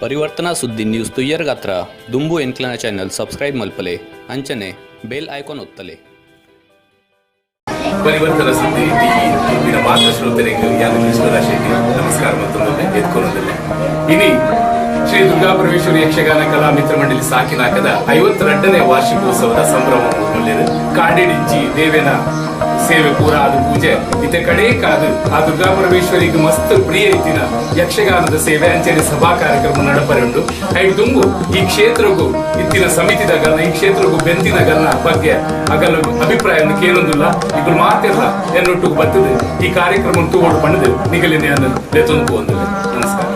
ಪರಿವರ್ತನಾ ಸುದ್ದಿ ನ್ಯೂಸ್ ತುಯ್ಯರ್ ಗಾತ್ರ ದುಂಬು ಎಂಕ್ಲನ ಚಾನೆಲ್ ಸಬ್ಸ್ಕ್ರೈಬ್ ಮಲ್ಪಲೆ ಅಂಚನೆ ಬೆಲ್ ಐಕಾನ್ ಒತ್ತಲೆ. ಪರಿವರ್ತನಾ ಸುದ್ದಿ ಟಿವಿ ಮುಂದಿನ ಮಾತ್ರ ಶ್ರೋತರಿಗೆ ಯಾರು ಕೃಷ್ಣರಾಶಿಗೆ ನಮಸ್ಕಾರ ಮತ್ತೊಂದೊಮ್ಮೆ ಎತ್ಕೊಳ್ಳೋದಿಲ್ಲ. ಇನಿ ಶ್ರೀ ದುರ್ಗಾ ಪರಮೇಶ್ವರಿ ಯಕ್ಷಗಾನ ಕಲಾ ಮಿತ್ರ ಮಂಡಳಿ ಸಾಕಿನಾಕದ 52ನೇ ವಾರ್ಷಿಕೋತ್ಸವದ ಸಂಭ್ರಮ ಕಾಂಡಿಡಿಂಚಿ ದೇವೇನ ಸೇವೆ ಪೂರ ಅದು ಪೂಜೆ ಇತ್ತೆ ಕಡೆ ಕಾದು ಆ ದುರ್ಗಾ ಪರಮೇಶ್ವರಿಗೆ ಮಸ್ತ್ ಪ್ರಿಯ ಇತ್ತಿನ ಯಕ್ಷಗಾನದ ಸೇವೆ ಅಂಚನೆ ಸಭಾ ಕಾರ್ಯಕ್ರಮ ನಡಪರುಂಡು. ಐದು ತುಂಬು ಈ ಕ್ಷೇತ್ರಗೂ ಇತ್ತಿನ ಸಮಿತಿದ ಗಲ್ಲ ಈ ಕ್ಷೇತ್ರಗೂ ಬೆಂತಿನ ಗಲ್ಲ ಬಗ್ಗೆ ಅಗಲ ಅಭಿಪ್ರಾಯ ಕೇಳೊಂದಿಲ್ಲ ಇಬ್ಬರು ಮಾತಿಲ್ಲ ಎನ್ನೊಟ್ಟಿಗೆ ಬರ್ತದೆ ಈ ಕಾರ್ಯಕ್ರಮ ತಗೊಂಡು ಪಣದು ನಿಗಲಿನ ಲೆತ್ತೊಂದು ಒಂದಿಲ್ಲ. ನಮಸ್ಕಾರ.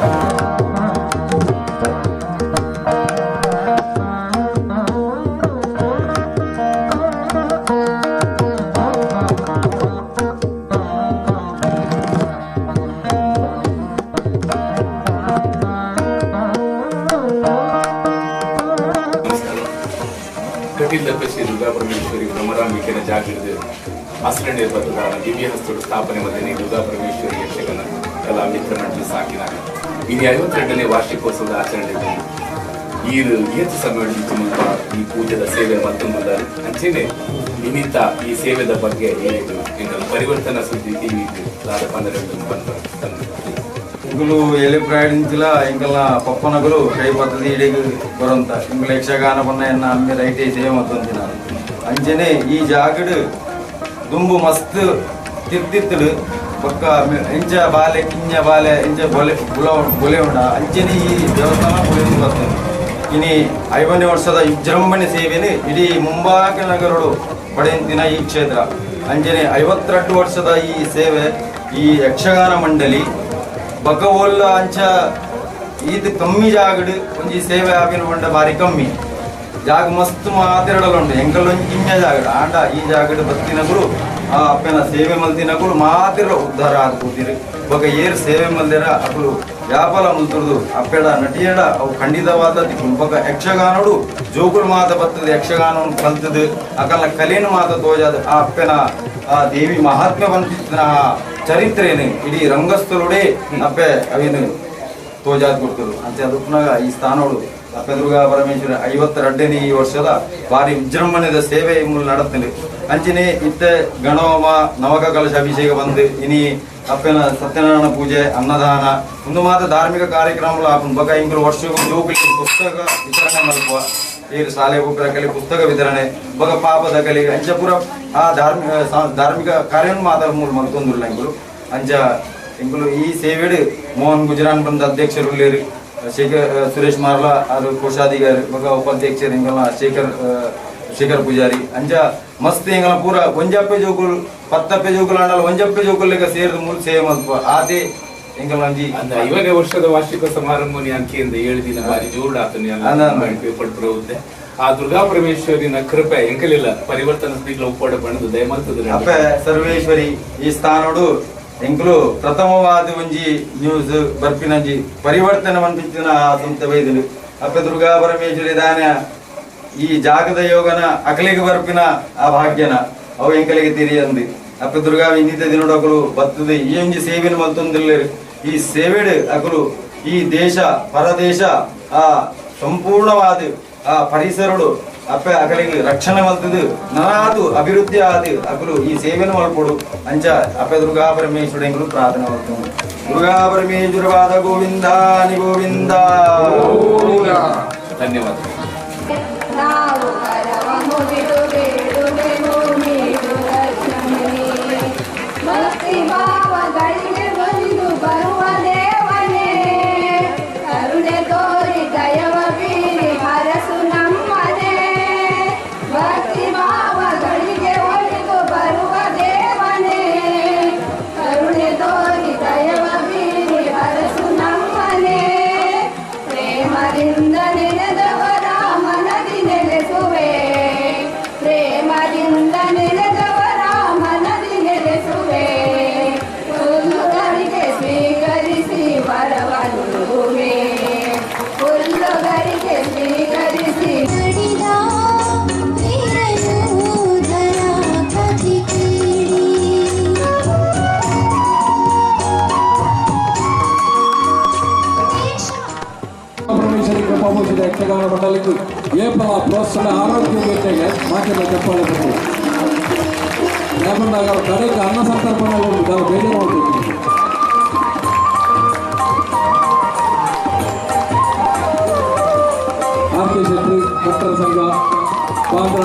ಶ್ರೀ ದುರ್ಗಾ ಪರಮೇಶ್ವರಿ ಬ್ರಹ್ಮರಾಂಬಿಕೆಯ ಜಾಗೃತಿ ಆಶ್ರಯ ಬದ್ಧದ ದಿವ್ಯ ಹಸ್ತೋಡು ಸ್ಥಾಪನೆ ಮಧ್ಯೆ ದುರ್ಗಾ ಪರಮೇಶ್ವರಿ ಯಕ್ಷಗಾನ ಕಲಾ ಮಿತ್ರ ಮಂಡಳಿ ಸಾಕಿನಾಗ ಇದು 52ನೇ ವಾರ್ಷಿಕೋತ್ಸವದ ಆಚರಣೆ ಏತು ಸಮಯ ಈ ಪೂಜೆದ ಸೇವೆ ಮತ್ತೊಂದು ಅಂಚೆನೆ ನಿಮಿತ್ತ ಈ ಸೇವೆದ ಬಗ್ಗೆ ಏನಿದು ಪರಿವರ್ತನಾ ಸುದ್ದಿ ಟಿವಿ ಇಂಗುಲು ಎಲೆ ಪ್ರಯಾಣಿಂಚಿಲ್ಲ ಇಂಕಲ್ಲ ಪಪ್ಪನಗಳು ಕೈ ಪದ್ಧತಿ ಇಡಿಗೆ ಬರುವಂತ ಇಂಗುಲ ಯಕ್ಷಗಾನ ಬಣ್ಣ ಎನ್ನ ಅಮ್ಮೆ ರೈಟ್ ಸೇವೆ ಮತ್ತೊಂದಿನ ಅಂಚನೆ ಈ ಜಾಗಡ್ ದುಂಬು ಮಸ್ತ್ ತಿರ್ತಿತ್ತಲು ಪಕ್ಕ ಎಂಚ ಬಾಲೆ ಕಿಂಜ ಬಾಲೆ ಎಂಚ ಬೊಲೆ ಉಂಡ ಅಂಚನೆ ಈ ದೇವಸ್ಥಾನ ಪುಳಿದು ಬರ್ತದೆ. ಇನಿ 5ನೇ ವರ್ಷದ ವಿಜೃಂಭಣೆ ಸೇವೆನೇ ಇಡೀ ಮುಂಬಾಗಿ ನಗರಡು ಪಡೆಯುತ್ತಿನ ಈ ಕ್ಷೇತ್ರ ಅಂಚನೆ 52 ವರ್ಷದ ಈ ಸೇವೆ ಈ ಯಕ್ಷಗಾನ ಮಂಡಳಿ ಬಕವೋಲ್ಲ ಅಂಚ ಇದು ಕಮ್ಮಿ ಜಾಗಡ್ ಒಂಜಿ ಸೇವೆ ಆಪಿನ ಬಂಡ ಬಾರಿ ಕಮ್ಮಿ ಜಾಗ ಮಸ್ತ್ ಮಾತಿರಡಲುಂಟು ಎಂಕಲ್ಲೊಂಜಿ ಕಿಂಜ ಜಾಗಡ್ ಆಂಡ ಈ ಜಾಗಡ್ ಬತ್ತಿನಗಳು ಆ ಅಪ್ಪನ ಸೇವೆ ಮಲ್ತಿನಗಳು ಮಾತಿರ ಉದ್ಧಾರ ಆಗ್ಬೋದಿರಿ ಬೊಕ ಏರ್ ಸೇವೆ ಮಲ್ದಿರ ಅಕಲು ವ್ಯಾಪಾರ ಮುಲ್ತುರ್ದು ಅಪ್ಪೆಡ ನಟಿಯಡ ಅವು ಖಂಡಿತವಾದ ಬೊಕ ಯಕ್ಷಗಾನಡು ಜೋಗುಲು ಮಾತ ಬರ್ತದೆ ಯಕ್ಷಗಾನವನ್ನು ಕಲ್ತದು ಅಕಲ್ಲ ಕಲೆಯನ್ನು ಮಾತ ತೋಜಾದ ಆ ಅಪ್ಪನ ಆ ದೇವಿ ಮಹಾತ್ಮೆ ಬಂದಿನ ಚರಿತ್ರೆನು ಇಡೀ ರಂಗಸ್ಥಳುಡೆ ಅಪ್ಪೆ ಅವೇನು ತೋಜಾದ್ ಕೊಡ್ತರು ಅಂತ ಅದಕ್ಕನಾಗ ಈ ಸ್ಥಾನಗಳು ಅಪ್ಪೆ ದುರ್ಗಾ ಪರಮೇಶ್ವರಿ 52ನೇ ಈ ವರ್ಷದ ಭಾರಿ ವಿಜೃಂಭಣೆದ ಸೇವೆ ಮೂಲ ನಡತ್ತದೆ ಅಂಚನೆ ಇತ್ತೆ ಗಣೋಮ ನವಕ ಕಲಶ ಅಭಿಷೇಕ ಬಂದು ಇನಿ ಅಪ್ಪನ ಸತ್ಯನಾರಾಯಣ ಪೂಜೆ ಅನ್ನದಾನ ಒಂದು ಮಾತ್ರ ಧಾರ್ಮಿಕ ಕಾರ್ಯಕ್ರಮಗಳು ಆಪನ್ ಬಗ ಇಂಗ್ಲು ವರ್ಷಕ್ಕೂ ಜೋಗುಲಿ ಪುಸ್ತಕ ವಿತರಣೆ ಮಲ್ಪುವ ಈ ಶಾಲೆ ಕಲಿ ಪುಸ್ತಕ ವಿತರಣೆ ಬಗ ಪಾಪದ ಕಲಿ ಅಂಚ ಪೂರ ಆ ಧಾರ್ಮಿಕ ಕಾರ್ಯವನ್ನು ಮಾತ್ರ ಮೂಲ ಮಲ್ತೊಂದಿಲ್ಲ ಇಂಗ್ಲು ಅಂಚ ಇಂಗ್ಲು ಈ ಸೇವೆಡ್ ಮೋಹನ್ ಗುಜರಾನ್ ಬಂದ ಅಧ್ಯಕ್ಷರು ಸುರೇಶ್ ಮಾರ್ಲಾ ಅದು ಕೋಶಾಧಿಕಾರಿ ಬಗ ಉಪಾಧ್ಯಕ್ಷರು ಇಂಗಲ್ಲ ಶೇಖರ್ ಪೂಜಾರಿ ಅಂಚ ಮಸ್ತ್ ಎಂಗಲ ಪೂರ ಒಂಜಪ್ಪೆ ಜೋಕುಲ್ 10 ಜೋಕುಲ್ ಆಂಡಲ ಒಂಜಪ್ಪೆ ಜೋಕುಲ್ಲೆಗ ಸೇರಿದ ಮೂಲ ಸೇವೆ ಮಲ್ಪ ಆತೆ ಎಂಗಲ ಒಂಜಿ 5ನೇ ವರ್ಷದ ವಾರ್ಷಿಕ ಸಮಾರಂಭ ಅಂಕೆಯಿಂದ 7 ದಿನ ಬಾರಿ ಜೋರ್ಡಾತನೆ ಪಡ್ಪುರವುದ್ದೆ ಆ ದುರ್ಗಾ ಪರಮೇಶ್ವರಿನ ಕೃಪೆ ಎಂಕಲಿಲ್ಲ ಪರಿವರ್ತನ ಸ್ಥಿತಿಗಳ ಒಪ್ಪಡ ಬಣ್ಣದು ದಯಮಲ್ತದ ಅಪ್ಪೆ ಸರ್ವೇಶ್ವರಿ ಈ ಸ್ಥಾನೋಡು ಎಂಕಲು ಪ್ರಥಮವಾದ ಒಂಜಿ ನ್ಯೂಸ್ ಬರ್ಪಿನಂಜಿ ಪರಿವರ್ತನೆ ಮನ್ಪಿನ ಆತಂತ ವೈದ್ಯರು ಅಪ್ಪೆ ದುರ್ಗಾ ಪರಮೇಶ್ವರಿ ದಾನ ಈ ಜಾಗದ ಯೋಗನ ಅಕಲಿಗೆ ಬರ್ಪಿನ ಆ ಭಾಗ್ಯನ ಅವು ಎಂಕಲಿಗೆ ತಿರಿಯಂದು ಅಪ್ಪೆ ದುರ್ಗಾ ಇಂದಿದ್ದ ದಿನೋಡಕಲು ಬರ್ತದೆ ಈ ಒಂಜಿ ಸೇವೆನ ಮಲ್ತೊಂದಿಲ್ಲ ಈ ಸೇವೆಡ್ ಅಕಲು ಈ ದೇಶ ಪರದೇಶ ಆ ಸಂಪೂರ್ಣವಾದ ಆ ಪರಿಸರಡು ಅಪ್ಪೆ ಅಕಲಿಗೆ ರಕ್ಷಣೆ ಮಲ್ತದು ನಾದು ಅಭಿವೃದ್ಧಿ ಆದ ಅಕಲು ಈ ಸೇವೆನ ಮಲ್ಪಡು ಅಂಚ ಅಪ್ಪೆ ದುರ್ಗಾ ಪರಮೇಶ್ವರ ಎಂಕಲು ಪ್ರಾರ್ಥನೆ ಮಾಡ್ಕೊಂಡು ದುರ್ಗಾ ಪರಮೇಶ್ವರವಾದ ಗೋವಿಂದ ನಿ ಗೋವಿಂದ. ಧನ್ಯವಾದ. ನೆನೆದವರ ಮನದಿ ನೆಲೆಸುವೆ ಯಕ್ಷಗಾನ ಮಂಡಳಿಗೂ ಏಪಲ ಪ್ರೋತ್ಸಾಹ ಆರೋಗ್ಯ ಗಂಟೆಗೆ ಮಾಧ್ಯಮ చెప్పాలి లేకుండా కడకి అన్న సంతర్పణలో దాని ಬೇರೆ అవుతుంది ಆರ್ಕೆ ಶೆಟ್ಟಿ ಭಕ್ತರ ಸಂಘ ಬಾಂದ್ರ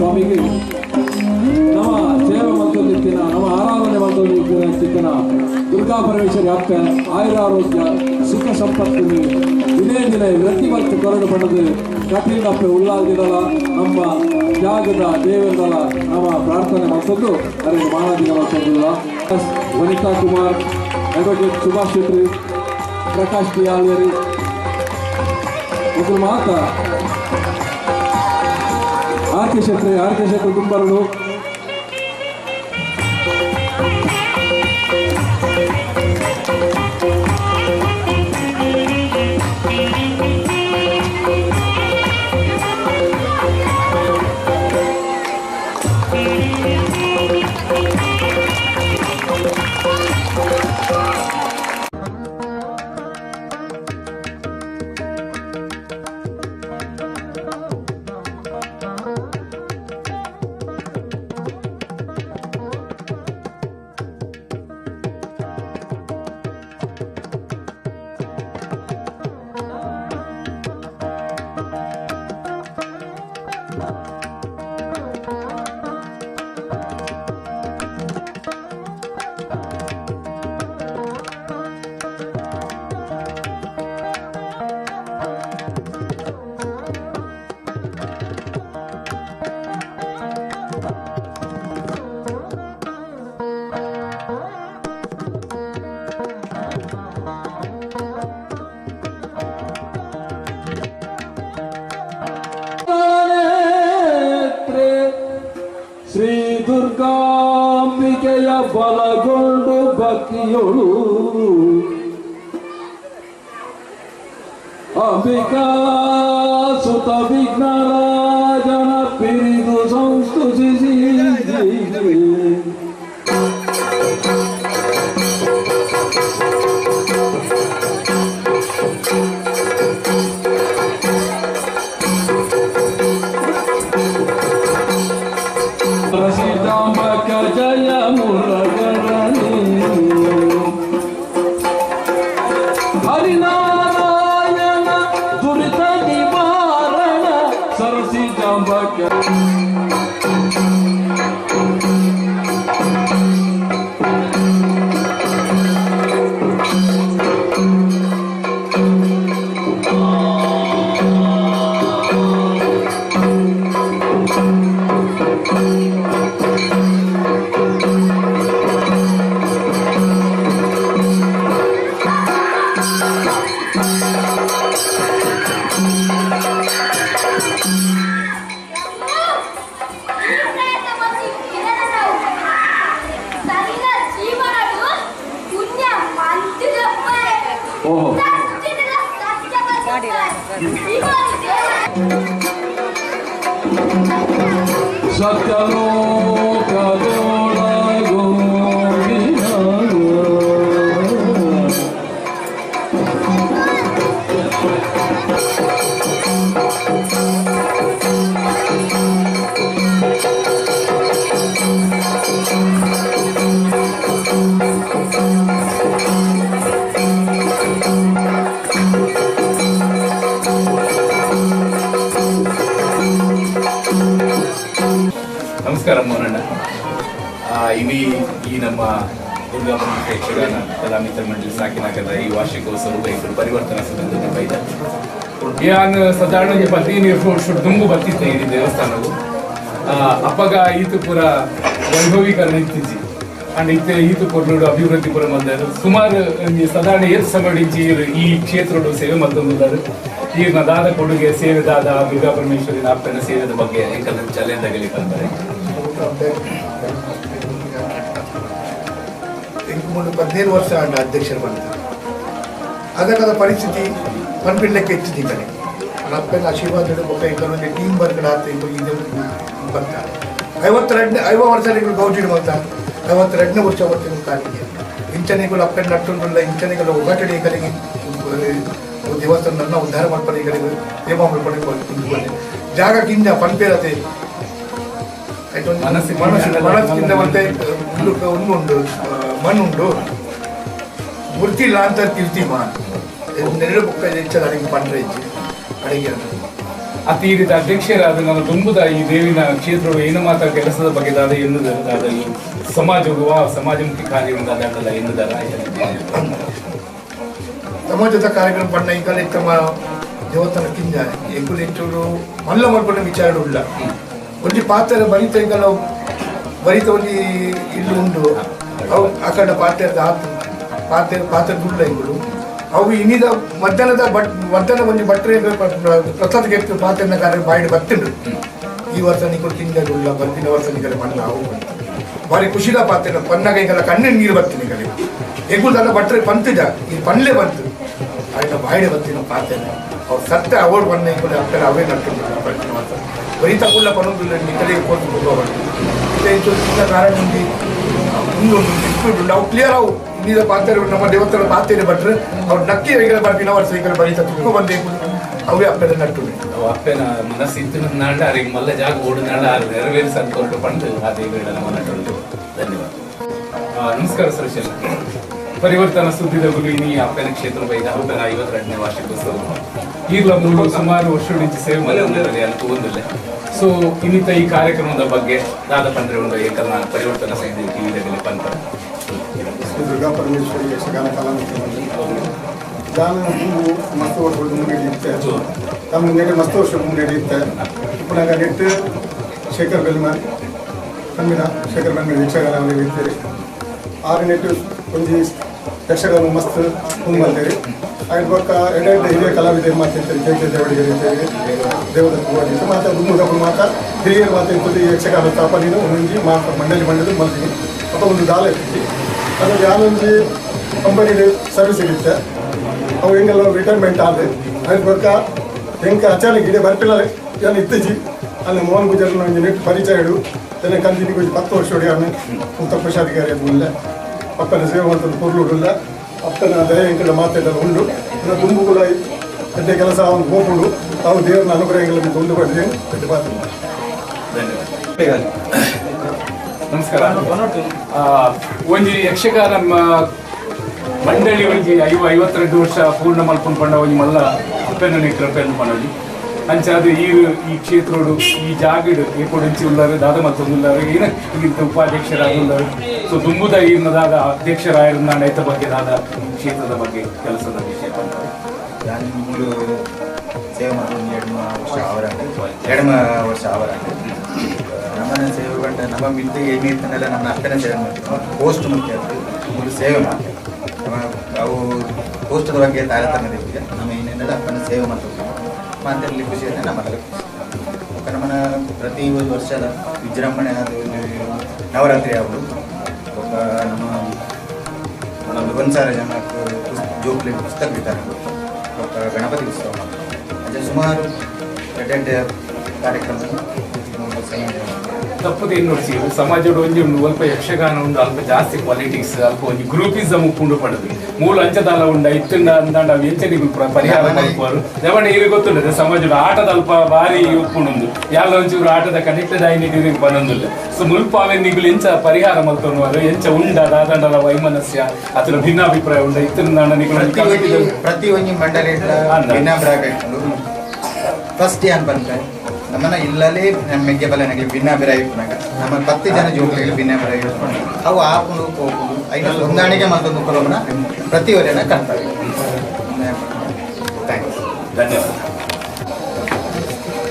ಸ್ವಾಮಿಗೆ ನಮ್ಮ ಸೇವೆ ಮಂತೊಂದಿತ್ತಿನ ನಮ್ಮ ಆರಾಧನೆ ಮಂತೊಂದಿತ್ತಿನ ದುರ್ಗಾ ಪರಮೇಶ್ವರಿ ಅಕ್ಕ ಆಯುರಾರೋಗ್ಯ ಸುಖ ಸಂಪತ್ತು ದಿನೇ ದಿನ ವೃತ್ತಿ ಮತ್ತು ಕೊರಡು ಪಡೆದು ಕಠಿಣಪ್ಪೆ ಉಳ್ಳಾಗಿರಲ್ಲ ನಮ್ಮ ತ್ಯಾಗದ ದೇವರಲ್ಲ ನಮ್ಮ ಪ್ರಾರ್ಥನೆ ಮತ್ತೊಂದು ಅದನ್ನು ಮಾನದಿನ ಮತ್ತೊಂದಿಲ್ಲ ವನಿತಾ ಕುಮಾರ್ ಅಡ್ವೊಕೇಟ್ ಸುಭಾಷ್ ಶೆಟ್ಟಿ ಪ್ರಕಾಶ್ ಪಿಯಾಲಿಯರಿ ಇದ್ರ ಮಾತ್ರ ಆರ್ಕೆ ಶೆಟ್ಟಿ ತುಂಬರಡು ಶ್ರೀ ದುರ್ಗಾಂಬಿಕೆಯ ಬಲಗೊಂಡು ಭಕ್ತಿಯೊಳು ಅಂಬಿಕಾ ಸುತ ವಿಘ್ನರಾಜನ ಪಿರಿದು ಸಂಸ್ತುತಿಸಿ ಜಯ ಮುರಗಣಿ ಹರಿನಾರಾಯಣ ದುರಿತ ನಿವಾರಣ ಸರಸಿ ಜಾಂಬಕ ಓಹೋ ಸತ್ಯಲೋಕದೊಳಗೋ ನಮಸ್ಕಾರ ಮೋಹನಣ್ಣ. ಇಡೀ ಈ ನಮ್ಮ ದುರ್ಗಾ ಪರಮೇಶ್ವರಿ ಯಕ್ಷಗಾನ ಕಲಾಮಿತ್ರ ಮಂಡಳಿ ಸಾಕಿನಾಕದ ಈ ವಾರ್ಷಿಕೋತ್ಸವ ರೈತರು ಪರಿವರ್ತನಾ ಸಂಬಂಧ ಬೈದ ಯಾನ್ ಸಾಧಾರಣ 15 ವರ್ಷ ದುಂಬು ಬರ್ತಿತ್ತು ಈ ದೇವಸ್ಥಾನವು ಅಪ್ಪಗ ಈತು ಪೂರ ವೈಭವೀಕರಣ ಇತ್ತಿಜಿ ಅಂಡ್ ಇತ್ತೆ ಈತು ಪೂರ್ಣೋಡು ಅಭಿವೃದ್ಧಿ ಪೂರ ಮಲ್ದಾರು ಸುಮಾರು ಸಾಧಾರಣ ಏತ್ ಸಂಘಟಿಸಿ ಈ ಕ್ಷೇತ್ರಡು ಸೇವೆ ಮಲ್ತೊಂದಿದ್ದಾರೆ. ಈಗ ದಾದ ಕೊಡುಗೆ ಸೇವೆದಾದ ದುರ್ಗಾ ಪರಮೇಶ್ವರಿ ನಾಪ್ತನ ಸೇವೆದ ಬಗ್ಗೆ ಏಕಂದ್ರೆ ಚಲೆಂದಾಗಲಿ ಬಂದರೆ 15 ವರ್ಷ ಅಧ್ಯಕ್ಷರು ಬಂದಿದ್ದಾರೆ. ಅದಕ್ಕದ ಪರಿಸ್ಥಿತಿ ಪನ್ಪಿಡ್ಲಿಕ್ಕೆ ಹೆಚ್ಚಿದೆ ಕಡೆ ನಪ್ಪನ ಆಶೀರ್ವಾದ ಬೊಕ್ಕ ಇಲ್ಲೊಂದು ಟೀಮ್ ವರ್ಕ್ ಆತ ಇದು ಬಂತ 52 ವರ್ಷಗಳು ಗೌಜಿಡ್ ಬಂತ 52 ವರ್ಷ ಬರ್ತೀನಿ ಕಾಲಿಗೆ ಇಂಚನೆಗಳು ಅಪ್ಪನ ನಟ್ಟುಂಡುಲ್ಲ ಇಂಚನೆಗಳು ಒಗ್ಗಟ್ಟಡಿ ಕಡೆಗೆ ದೇವಸ್ಥಾನ ನನ್ನ ಉದ್ಧಾರ ಮಾಡ್ಕೊಂಡು ಕಡೆಗೆ ದೇವ ಮಾಡ್ಕೊಂಡು ಜಾಗ ಕಿಂದ ಪನ್ಪೇರತೆ ಮನಸ್ಸಿಂದ ಮತ್ತೆ ಉಂಡು ಮಣ್ಣುಂಡು ಮೂರ್ತಿ ಇಲ್ಲ ಅಂತ ಕೀರ್ತಿ ಮಾನ್ ನೆರಳು ಬುಕ್ಕ ಹೆಚ್ಚದ ಅಡಿಗೆ ಪಂಡ್ರೆ ಇಜ್ಜಿ ಅಡಿಗೆ ಅತಿ ಈ ರೀತಿ ಅಧ್ಯಕ್ಷರಾದ ನಾನು ತುಂಬುದ ಈ ದೇವಿನ ಕ್ಷೇತ್ರವು ಏನು ಮಾತ್ರ ಕೆಲಸದ ಬಗ್ಗೆ ದಾದ ಎನ್ನುವುದಾದ ಈ ಸಮಾಜವು ಸಮಾಜಮುಖಿ ಕಾರ್ಯದಿಂದ ದಾಟಲ್ಲ ಎನ್ನುವುದರ ಸಮಾಜದ ಕಾರ್ಯಕ್ರಮ ಪಣ್ಣ ಈಗ ತಮ್ಮ ದೇವಸ್ಥಾನ ಕಿಂದ ಎಂಕುಲು ಹೆಚ್ಚು ಮಲ್ಲ ಮಾಡ್ಕೊಂಡ ವಿಚಾರ ಉಳ್ಳ ಒಂದು ಪಾತ್ರ ಬರಿತ ಈಗಲ್ಲ ಬರಿತ ಒಂದು ಇಲ್ಲು ಉಂಡು ಅವು ಆ ಕಡೆ ಪಾತ್ರೆ ದುಡ್ಡ ಎಂಕುಲು ಅವು ಇನ್ನಿದ ಮಧ್ಯಾಹ್ನದ ಮಧ್ಯಾಹ್ನ ಒಂದು ಬಟ್ಟರೆ ಪ್ರಸಾದ ಗೆತ್ತು ಪಾತ್ರೆನ ಕಾರ್ಯ ಬಾಯಿಡ್ ಬರ್ತಿದ್ರು. ಈ ವರ್ಷ ನಿಕ್ಕಳು ತಿಂದ ದುಡ್ಡ ಬರ್ತಿನ ವರ್ಷ ನಿಗಲೆ ಮಣ್ಣ ಅವು ಬಾರಿ ಖುಷಿದ ಪಾತ್ರೆ ಪನ್ನಾಗ ಈಗಲ್ಲ ಕಣ್ಣಿನ ನೀರು ಬರ್ತೀನಿ ಕಡೆ ಎಂಕುಲ್ದಲ್ಲ ಬಟ್ಟರೆ ಪಂತಿದ ಈ ಪಣ್ಲೆ ಬಂತು ಆಯ್ತ ಬಾಯಿಡೆ ಬರ್ತೀನಿ ಪಾತ್ರೆ ಅವ್ರು ಸತ್ಯ ಅವಾರ್ಡ್ ಬಂದ ಎಂಕುಲು ಅಪ್ಪೆಲ್ಲ ಅವೇ ನಡ್ತಿದ್ರು ಬರ್ತೀನಿ ಮಾತ್ರ ಬರೀತಾ ಕೂಡ ಪನ್ನೊಂದಿಲ್ಲ ನಿಕ್ಕಲಿಗೆ ಕೊಟ್ಟು ಹೋಗೋದು ಕಾರಣ ನಾವು ಕ್ಲಿಯರ್ ಅವು ಇನ್ನಿದ ಪಾತ್ರೆ ನಮ್ಮ ದೇವಸ್ಥಾನ ಪಾತ್ರೆ ಬಟ್ರೆ ಅವ್ರು ನಕ್ಕಿ ಈಗ ಬರ್ತೀನಿ ವರ್ಷ ಈಗ ಬರೀತಾ ತುಕ್ಕು ಬಂದೆ ಅವೇ ಅಪ್ಪೆಲ್ಲ ನಟ್ಟು ಅವು ಅಪ್ಪನ ಮನಸ್ಸಿತ್ತು ನಾಡ ಅವ್ರಿಗೆ ಮಲ್ಲ ಜಾಗ ಓಡು ನಾಡ ನೆರವೇರಿಸಿ ಅಂದ್ಕೊಂಡು ಪಂಡು ಆ ದೇವಿಗಳ ನಮ್ಮ ನಟರು. ಧನ್ಯವಾದ. ನಮಸ್ಕಾರ ಸುರೇಶ್. ಪರಿವರ್ತನಾ ಸುದ್ದಿದ ಗುರುವಿನಿ ಅಪ್ಪನ ಕ್ಷೇತ್ರ ಬೈದ ಅಪ್ಪನ 52ನೇ ವಾರ್ಷಿಕೋತ್ಸವ ಈಗಲೂ ಸುಮಾರು ವರ್ಷ ಸೇವೆ ಮಾಡಿದ್ದಾರೆ ಅಂತ ಒಂದಿಲ್ಲ. ಸೊ ಇನ್ನಿತ ಈ ಕಾರ್ಯಕ್ರಮದ ಬಗ್ಗೆ ದಾದ ಪಂಡ್ರೆ ಒಂದು ಏಕಲ್ನ ಪರಿವರ್ತನಾ ಸಮಿತಿ ಟಿವಿದಲ್ಲಿ ಪಂತ ದುರ್ಗಾ ಪರಮೇಶ್ವರಿ ಯಕ್ಷಗಾನ ಕಲಾಮಿತ್ರ ಮಂಡಳಿ ದಾನ ತುಂಬು ಮಸ್ತ್ ವರ್ಷಗಳು ಮುಂದೆ ನಡೆಯುತ್ತೆ ನಮ್ಮ ನೆಟ್ಟು ಮಸ್ತ್ ವರ್ಷ ಮುಂದೆ ನಡೆಯುತ್ತೆ. ಪುನಃ ನೆಟ್ಟು ಶೇಖರ್ ಬೆಲ್ಮಾನ್ ಕಮ್ಮಿನ ಶೇಖರ್ ಬೆಲ್ಮಾನ್ ಯಕ್ಷಗಾನ ಇರ್ತೀರಿ 6 ನೆಟ್ಟು ಒಂದು ಯಕ್ಷಗಾನ ಮಸ್ತ್ ಮುಂದೆ ಮಾಡ್ತೀರಿ. ಆಯ್ತು ಪಕ್ಕ ಎರಡೆರಡು ಹಿರಿಯ ಕಲಾವಿದರು ಮಾತಾಡ್ತಾರೆ ಕೆ ದೇವಡಿಗೆ ಇರ್ತೇವೆ ದೇವದತ್ತ ಹೋಗಿತ್ತು ಮಾತಾ ದುಮ್ಮದప్పుడు ಮಾತಾ ಹಿರಿಯರು ಮಾತಾಡ್ತದೆ ಯಕ್ಷಗಾನ ಸ್ಥಾಪನೆಯನ್ನು ಒಂದೊಂದು ಮಂಡಳಿ ಮಲ್ತೀನಿ ಅಥವಾ ಒಂದು ದಾಲ ಇರ್ತೀವಿ ಅದು ಯಾವೊಂದು ಕಂಪನಿ ಸರ್ವಿಸ್ ಇರುತ್ತೆ ಅವು ಹೆಂಗೆಲ್ಲ ರಿಟೈರ್ಮೆಂಟ್ ಆದರೆ ಅದ್ರ ಬರ್ಕ ಹೆಂಗೆ ಅಚಾನಕ್ ಗಿಡ ಬರ್ಪಿಲ್ಲ ಏನು ಇತ್ತೀಚಿ ಅಲ್ಲಿ ಮೋಹನ್ ಗುಜರ್ ಒಂದು ನೆಟ್ಟು ಪರಿಚಯ ಇಡು ಜನ ಕಂದಿನಿಗೆ ಒಂದು 10 ವರ್ಷ ಹೊಡೆಯವನು ಉತ್ತರ ಪ್ರಸಾದಿಗಾರಿ ಅದು ಇಲ್ಲ ಪಕ್ಕದ ಸೇವೆ ಮಾಡ್ತಾರೆ ಕೂರ್ಲುಡಿಲ್ಲ ಅಪ್ಪನ ದಯ ಎಂಕೆಲ್ಲ ಮಾತಾಡಲು ಉಂಡು ತುಂಬು ಕೂಡ ದೊಡ್ಡ ಕೆಲಸ ಅವನು ಹೋಗ್ಬಿಡು ತಾವು ದೇವರನ್ನ ಅನುಗ್ರಹಗಳಲ್ಲಿ ಒಂದು ಪಡೆದು ದೊಡ್ಡ ಪಾತ್ರ. ನಮಸ್ಕಾರ. ಒಂಜಿ ಯಕ್ಷಗಾನ ಮಂಡಳಿ ಒಂಜಿ 52 ವರ್ಷ ಪೂರ್ಣ ಮಲ್ಪೊಂಡು ಪಂಡ ಒಂಜಿ ಮಲ್ಲ ಅಪ್ಪೆನ ಕೃಪೆಯನ್ನು ಪಂಡಿ ಅಂಚ ಅದು ಈ ಕ್ಷೇತ್ರಡು ಈ ಜಾಗಡು ಏಪೊಡೆಂಚಿ ಉಳ್ಳಾರು ದಾದ ಮತ್ತು ಉಳ್ಳಾರು ಏನಕ್ಕೆ ಉಪಾಧ್ಯಕ್ಷರಾದ ಉಳ್ಳಾರು ಸೊ ತುಂಬುದ ಈರ್ನದಾದ ಅಧ್ಯಕ್ಷರಾಯರನ್ನ ನೈತ ಬಗ್ಗೆ ದಾದ ಕ್ಷೇತ್ರದ ಬಗ್ಗೆ ಕೆಲಸದ ವಿಷಯ ನಾನು ಮೂರು ಸೇವೆ ಮಾಡ್ಕೊಂಡು 2 ವರ್ಷ ಅವರಾಗಿ ನಮ್ಮನ್ನ ಸೇವೆ ಬಂದ ನಮ್ಮ ಮಿಲ್ತಿಗೆ ಏನಿರ್ತನೆಲ್ಲ ನಮ್ಮ ಅಪ್ಪನ ಸೇವೆ ಮಾಡ್ತೀವಿ ಪೋಸ್ಟ್ ಮುಖ್ಯ ಮೂರು ಸೇವೆ ಮಾಡ್ತೀವಿ ಅವು ಪೋಸ್ಟದ ಬಗ್ಗೆ ತಾರತಮ್ಯದಿದೆ ನಮ್ಮ ಏನೇನೆಲ್ಲ ಅಪ್ಪನ ಸೇವೆ ಮಾಡ್ತೀವಿ ಮಾತಲ್ಲಿ ಖುಷಿ ಅಂದರೆ ನಮ್ಮಲ್ಲಿ ಖುಷಿ ನಮ್ಮನ್ನ ಪ್ರತಿ ಒಂದು ವರ್ಷದ ವಿಜೃಂಭಣೆ ಅದು ನವರಾತ್ರಿ ಆಗ್ಬೋದು ನಮ್ಮ 1,000 ಜನಕ್ಕೆ ಜೋಕ್ಲಿ ಪುಸ್ತಕ ವಿತರಣೆ ಗಣಪತಿ ಉತ್ಸವ ಅಂದರೆ ಸುಮಾರು ಎರಡೆರಡು ಕಾರ್ಯಕ್ರಮ ತಪ್ಪದೇನು ನೋಡಿಸಿ ಸಮಾಜದ ಒಂಜಿ ಅಲ್ಪ ಯಕ್ಷಗಾನ ಒಂದು ಅಲ್ಪ ಜಾಸ್ತಿ ಪಾಲಿಟಿಕ್ಸ್ ಅಲ್ಪ ಒಂದು ಗ್ರೂಪಿಸಮ್ ಉಪ್ಪುಂಡು ಪಡದು ಮೂಲ ಅಂಚದಾಲ ಉಂಡ ಇತ್ತುಂಡ ಅಂದಾಂಡ ಅವು ಎಂಚನಿಗೂ ಪರಿಹಾರ ಮಾಡ್ಕೋರು ಜವಣ ಇರು ಗೊತ್ತುಂಟದೆ ಸಮಾಜದ ಆಟದ ಅಲ್ಪ ಭಾರಿ ಉಪ್ಪುಂಡು ಯಾಲ ಒಂಚೂರು ಆಟದ ಕನೆಕ್ಟೆಡ್ ಆಯ್ನಿಗೆ ಬಂದಿಲ್ಲ ಸೊ ಮುಲ್ಪ ಅವೆನ್ನಿಗಳು ಎಂಚ ಪರಿಹಾರ ಮಲ್ತೊಂಡು ಎಂಚ ಉಂಡ ದಾದಂಡಲ ವೈಮನಸ್ಯ ಅಥವಾ ಭಿನ್ನಾಭಿಪ್ರಾಯ ಉಂಡ ಇತ್ತಿನ ಪ್ರತಿ ಒಂಜಿ ಮಂಡಳಿ ಭಿನ್ನಾಭಿಪ್ರಾಯ ಫಸ್ಟ್ ಏನ್ ಬಂದ್ರೆ ನಮ್ಮನ್ನ ಇಲ್ಲಲೇ ನಮಗೆ ಬಲ ನನಗೆ ಭಿನ್ನಾಭಿಪ್ರಾಯ ಇಟ್ಟಾಗ ನಮ್ಮ 10 ಜನ ಜೋಕ್ಲಿಗಳು ಭಿನ್ನಾಭಿಪ್ರಾಯ ಇಟ್ಕೊಂಡು ಅವು ಆಪುಂಡು ಹೋಗುದು ಐದು ಹೊಂದಾಣಿಕೆ ಮತ್ತೊಂದು ಕೊಲೋನ ಪ್ರತಿಯೊಬ್ಬರನ್ನ ಕರ್ತವ್ಯ. ಥ್ಯಾಂಕ್ಸ್, ಧನ್ಯವಾದ.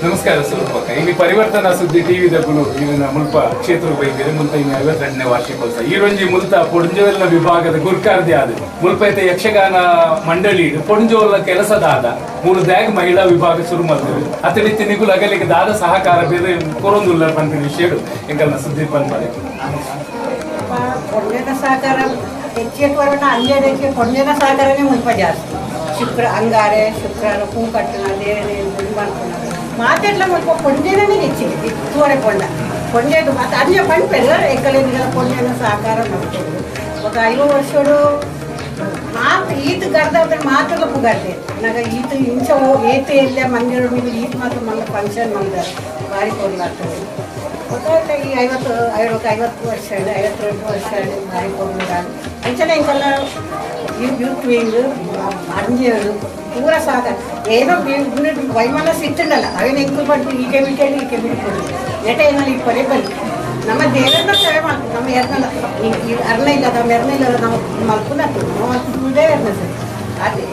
ನಮಸ್ಕಾರ ಸ್ವರೂಪಕ್ಕ. ಇಲ್ಲಿ ಪರಿವರ್ತನಾ ಸುದ್ದಿ ಟಿವಿ ದಗುಲು ಇಲ್ಲಿನ ಮುಲ್ಪ ಕ್ಷೇತ್ರ ಬೈದಿದೆ ಮುಲ್ತ ಇನ್ನು 52ನೇ ವಾರ್ಷಿಕೋತ್ಸವ ಈರೊಂಜಿ ಮುಲ್ತ ಪೊಂಜೋಲ್ನ ವಿಭಾಗದ ಗುರ್ಕಾರ್ದಿ ಆದ ಮುಲ್ಪೈತೆ ಯಕ್ಷಗಾನ ಮಂಡಳಿ ಪೊಂಜೋಲ್ನ ಕೆಲಸದಾದ ಮೂರು ದ್ಯಾಗ್ ಮಹಿಳಾ ವಿಭಾಗ ಶುರು ಮಾಡಿದ್ರು ಅತಡಿತ್ತಿ ನಿಗುಲು ಅಗಲಿಗೆ ದಾದ ಸಹಕಾರ ಬೇರೆ ಕೊರೊಂದುಲ್ಲ ಪಂತ ವಿಷಯ ಎಂಕಲ್ನ ಸುದ್ದಿ ಪಂಪದೆ ಪೊಂಜದ ಸಹಕಾರ ಹೆಚ್ಚಿಗೆ ಕೊರೋನಾ ಅಂಜದಕ್ಕೆ ಪೊಂಜದ ಸಹಕಾರನೇ ಮುಲ್ಪ ಜಾಸ್ತಿ ಶುಕ್ರ ಅಂಗಾರೆ ಶುಕ್ರವಾರ ಹೂ ಕಟ್ಟಣ ದೇವರೇ ಇದು ಮಾಡ್ಕೊಂಡು ಮಾತೆಲ್ಲ ಮುಲ್ಪ ಪೊಂಜನೇ ಹೆಚ್ಚಿಗೆ ತೋರೆ ಪೊಂಜದು ಮತ್ತು ಅಂಜ ಪಂಪೆಲ್ಲ ಎಕ್ಕಲಿಗೆಲ್ಲ ಪೊಂಜನ ಸಹಕಾರ ಮಾಡ್ಕೊಂಡು ఒక 5 ವರ್ಷಡು ಮಾತು ಈತ ಗರ್ದ ಮಾತೆಲ್ಲ ಪುಗಾರ್ದೆ ನಾಗ ಈತ ಇಂಚ ಏತ ಎಲ್ಲ ಮಂದಿರ ಮೇಲೆ ಈತ ಮಾತ್ರ ಮಲ್ಲ ಫಂಕ್ಷನ್ ಮಂದ ಭಾರಿ ಕೊಡ್ಲಾಗ್ತದೆ ಗೊತ್ತಾಗ್ತಾ ಈ 50 ವರ್ಷ 52 ವರ್ಷ ಭಾರಿ ಕೊಡ್ಲಾಗ ಅಂಚನೆ ಇಂಕಲ್ಲ ಯೂತ್ ವಿಂಗ್ ಅಂಜೇಳು ಪೂರ ಸಾಕ ಏನೋ ವೈಮನಸ್ಸು ಇತ್ತುಂಡಲ್ಲ ಅವೇನು ಎಂಕು ಪಟ್ಟು ಈಕೆ ಬಿಟ್ಕೊಡು ನೆಟ ಏನಲ್ಲಿ ಪರಿ ಬನ್ನಿ ನಮ್ಮ ದೇವರನ್ನ ಸೇವೆ ಮಾಡ್ತೀವಿ ನಮ್ಮ ಎರಡಲ್ಲ ಅರ್ಣ ಇಲ್ಲ ನಮ್ಮ ಎರಡನೇ ಇಲ್ಲ ನಾವು ಮಲ್ಪುನ ನಾವು ಎರಡನೇ ಸರಿ ಅದೇ